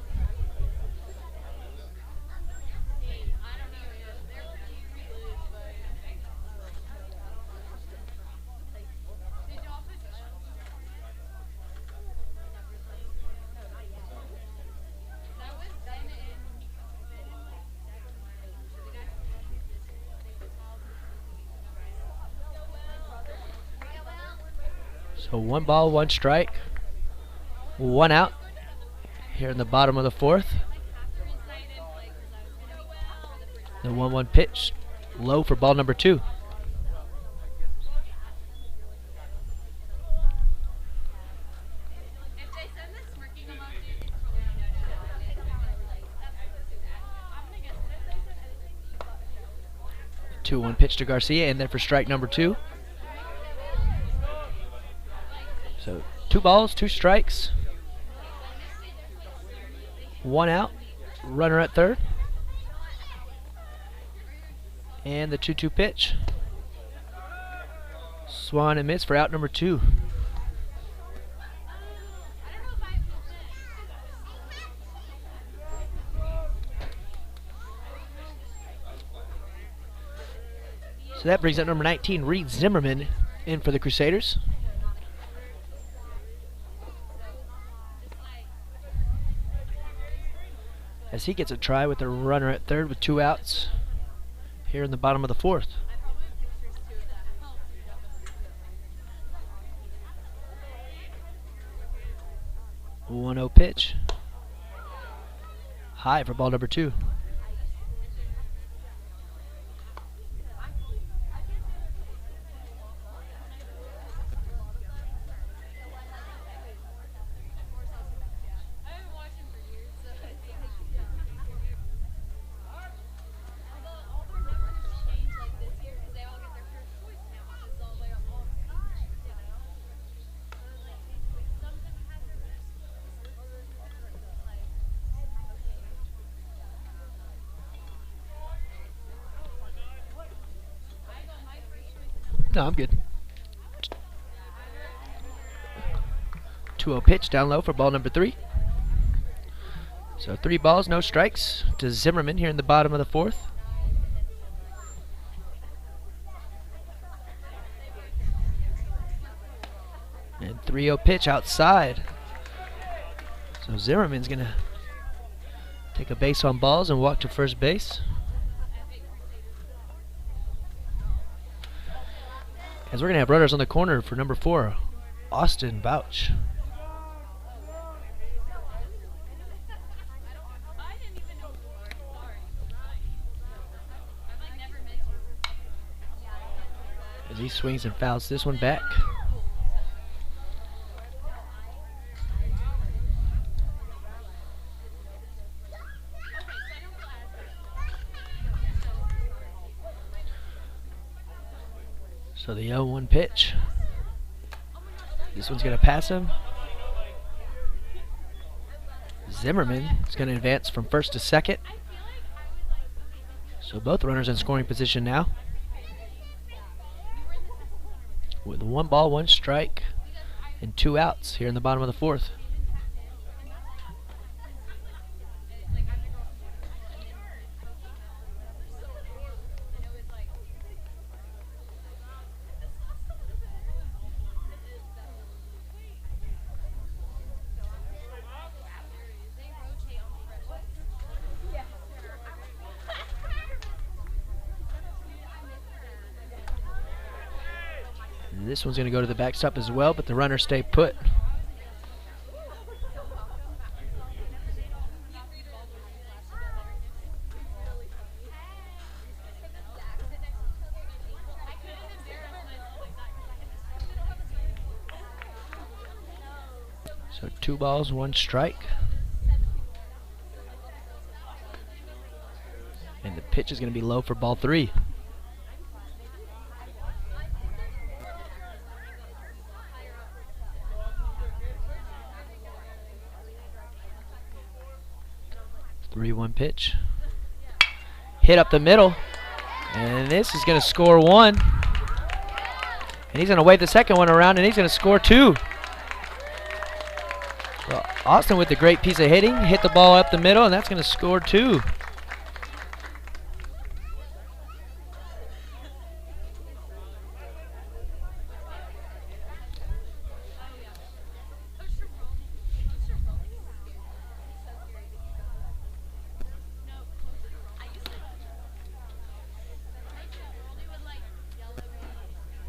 So 1 ball, 1 strike, 1 out here in the bottom of the 4th. The 1-1 pitch, low for ball number 2. The 2-1 pitch to Garcia, and then for strike number 2. So 2 balls, 2 strikes, 1 out, runner at third. And the 2-2 pitch. Swung and missed for out number 2. So that brings up number 19, Reed Zimmerman, in for the Crusaders. As he gets a try with a runner at third with 2 outs here in the bottom of the 4th. A 1-0 pitch. High for ball number 2. No, I'm good. 2-0 pitch down low for ball number 3. So 3 balls, no strikes to Zimmerman here in the bottom of the 4th. And 3-0 pitch outside. So Zimmerman's going to take a base on balls and walk to first base. As we're going to have runners on the corner for number 4, Austin Bouch. he swings and fouls this one back. So the 0-1 pitch. This one's going to pass him. Zimmerman is going to advance from first to second. So both runners in scoring position now. With 1 ball, 1 strike, and 2 outs here in the bottom of the 4th. This one's going to go to the backstop as well, but the runners stay put. So 2 balls, 1 strike. And the pitch is going to be low for ball 3. Three-one pitch. Hit up the middle. And this is going to score 1. And he's going to wave the second one around, and he's going to score 2. So Austin with a great piece of hitting. Hit the ball up the middle, and that's going to score 2.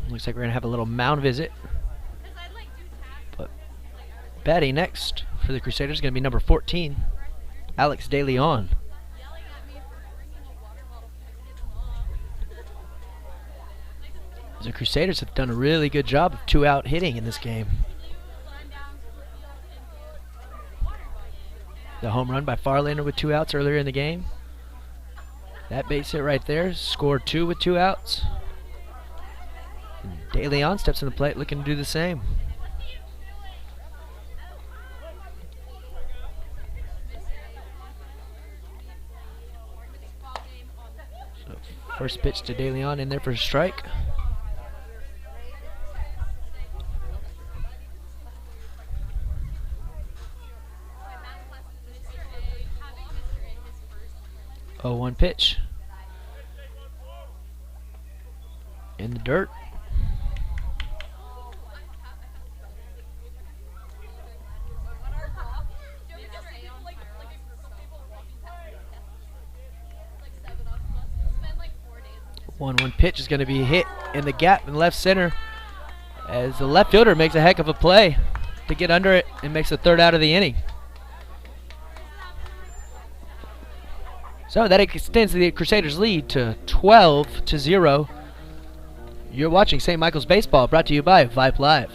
Looks like we're going to have a little mound visit. But batting next for the Crusaders is going to be number 14, Alex De Leon. The Crusaders have done a really good job of 2-out hitting in this game. The home run by Farlander with 2 outs earlier in the game. That base hit right there, scored 2 with 2 outs. De Leon steps in the plate looking to do the same. So first pitch to De Leon in there for a strike. Oh, 1 pitch. In the dirt. One pitch is going to be hit in the gap in left center as the left fielder makes a heck of a play to get under it and makes the 3rd out of the inning. So that extends the Crusaders' lead to 12-0. You're watching St. Michael's Baseball, brought to you by Vype Live.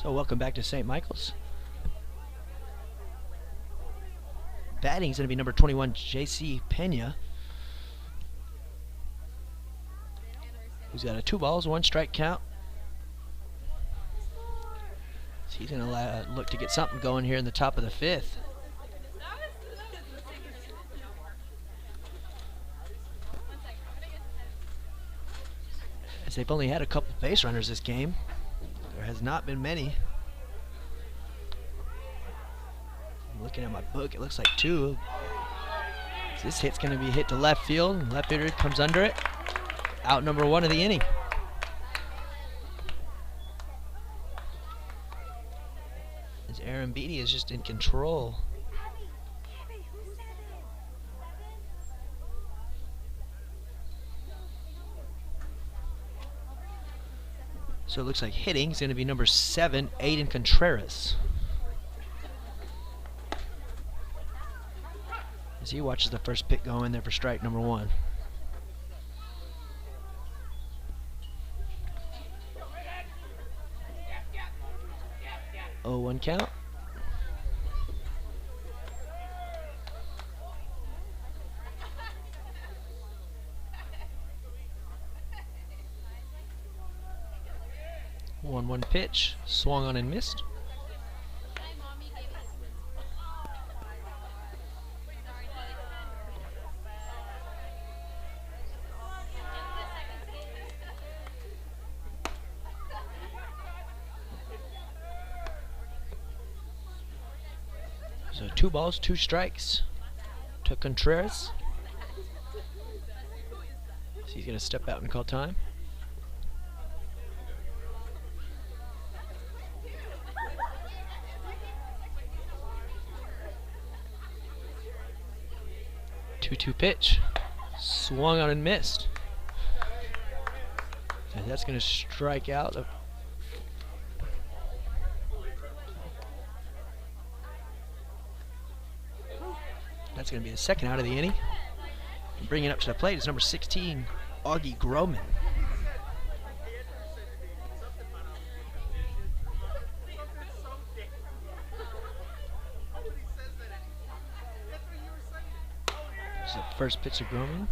So welcome back to St. Michael's. Batting is going to be number 21, J.C. Pena, who's got a 2 balls, 1 strike count. So he's going to look to get something going here in the top of the 5th. As they've only had a couple base runners this game. There has not been many. I'm looking at my book, it looks like 2. This hit's going to be hit to left field. Left fielder comes under it. Out number 1 of the inning. As Aaron Beatty is just in control. So it looks like hitting is going to be number 7, Aiden Contreras. As he watches the first pitch go in there for strike number 1. Oh, 1 count. One pitch, swung on and missed. So 2 balls, 2 strikes to Contreras. So he's going to step out and call time. Two pitch, swung on and missed. And that's going to strike out. That's going to be the 2nd out of the inning. And bringing up to the plate is number 16, Augie Groman. The first pitch of Groman.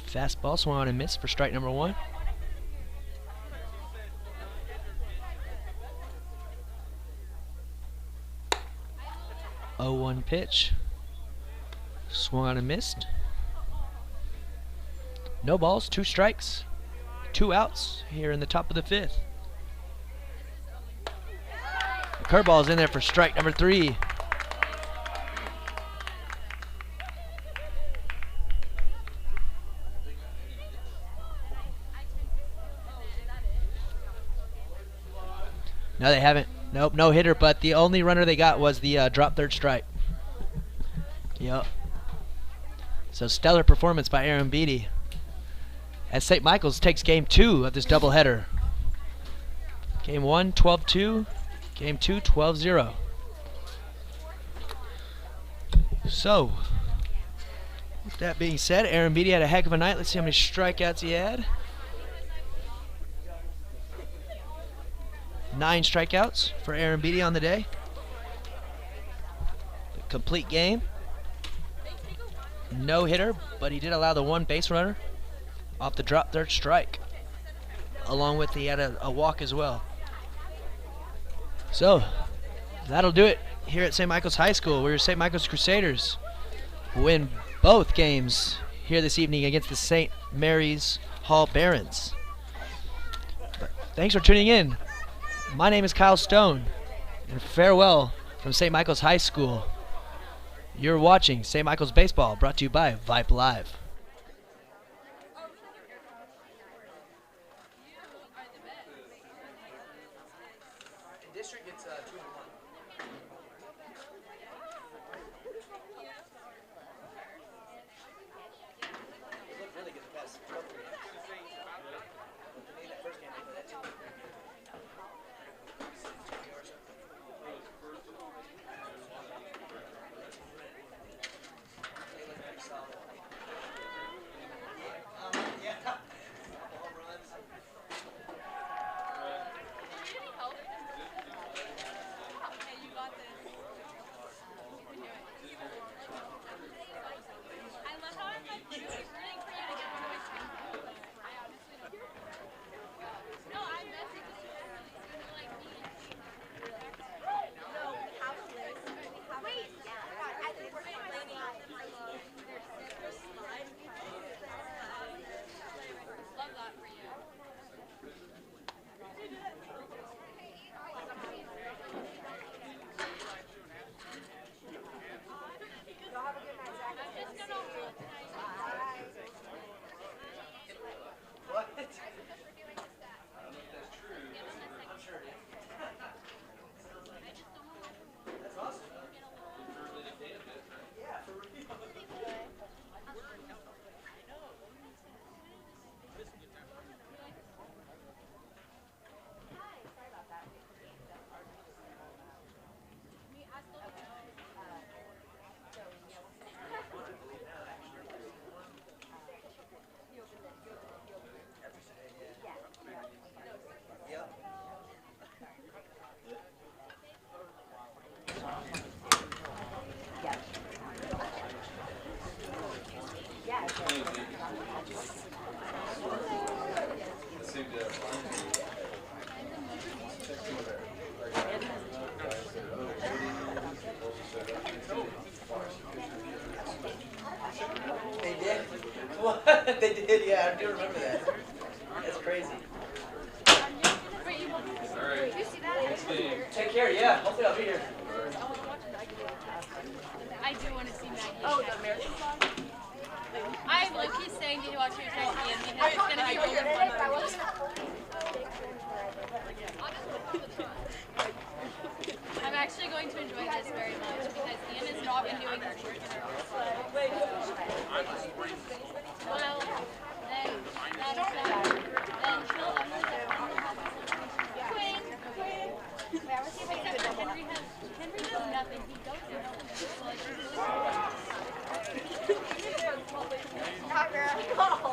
Fastball swung on and missed for strike number 1. Oh, 1 pitch. Swung on and missed. No balls, 2 strikes, 2 outs here in the top of the 5th. The curveball is in there for strike number 3. No, they haven't. Nope, no hitter, but the only runner they got was the drop third strike. Yep. So stellar performance by Aaron Beatty as St. Michael's takes game 2 of this doubleheader. Game 1, 12-2. Game 2, 12-0. So, with that being said, Aaron Beatty had a heck of a night. Let's see how many strikeouts he had. 9 strikeouts for Aaron Beatty on the day. The complete game. No hitter, but he did allow the 1 base runner off the drop third strike. Along with he had a walk as well. So, that'll do it here at St. Michael's High School, where St. Michael's Crusaders win both games here this evening against the St. Mary's Hall Barons. But thanks for tuning in. My name is Kyle Stone, and farewell from St. Michael's High School. You're watching St. Michael's Baseball, brought to you by Vype Live. District gets 2-1. Really good the past couple of games. That first game, they put that 2. They did? What? They did, yeah, I do remember that. That's crazy. Take care, yeah. Hopefully I'll be here. I do want to see Maggie. Oh, the American song? I'm low-key saying to watch your track again because it's going to be over I'm actually going to enjoy this very much because Ian has not been doing his work in a row. Well, then she'll Quinn. Henry does nothing. He goes and helps. Not girl.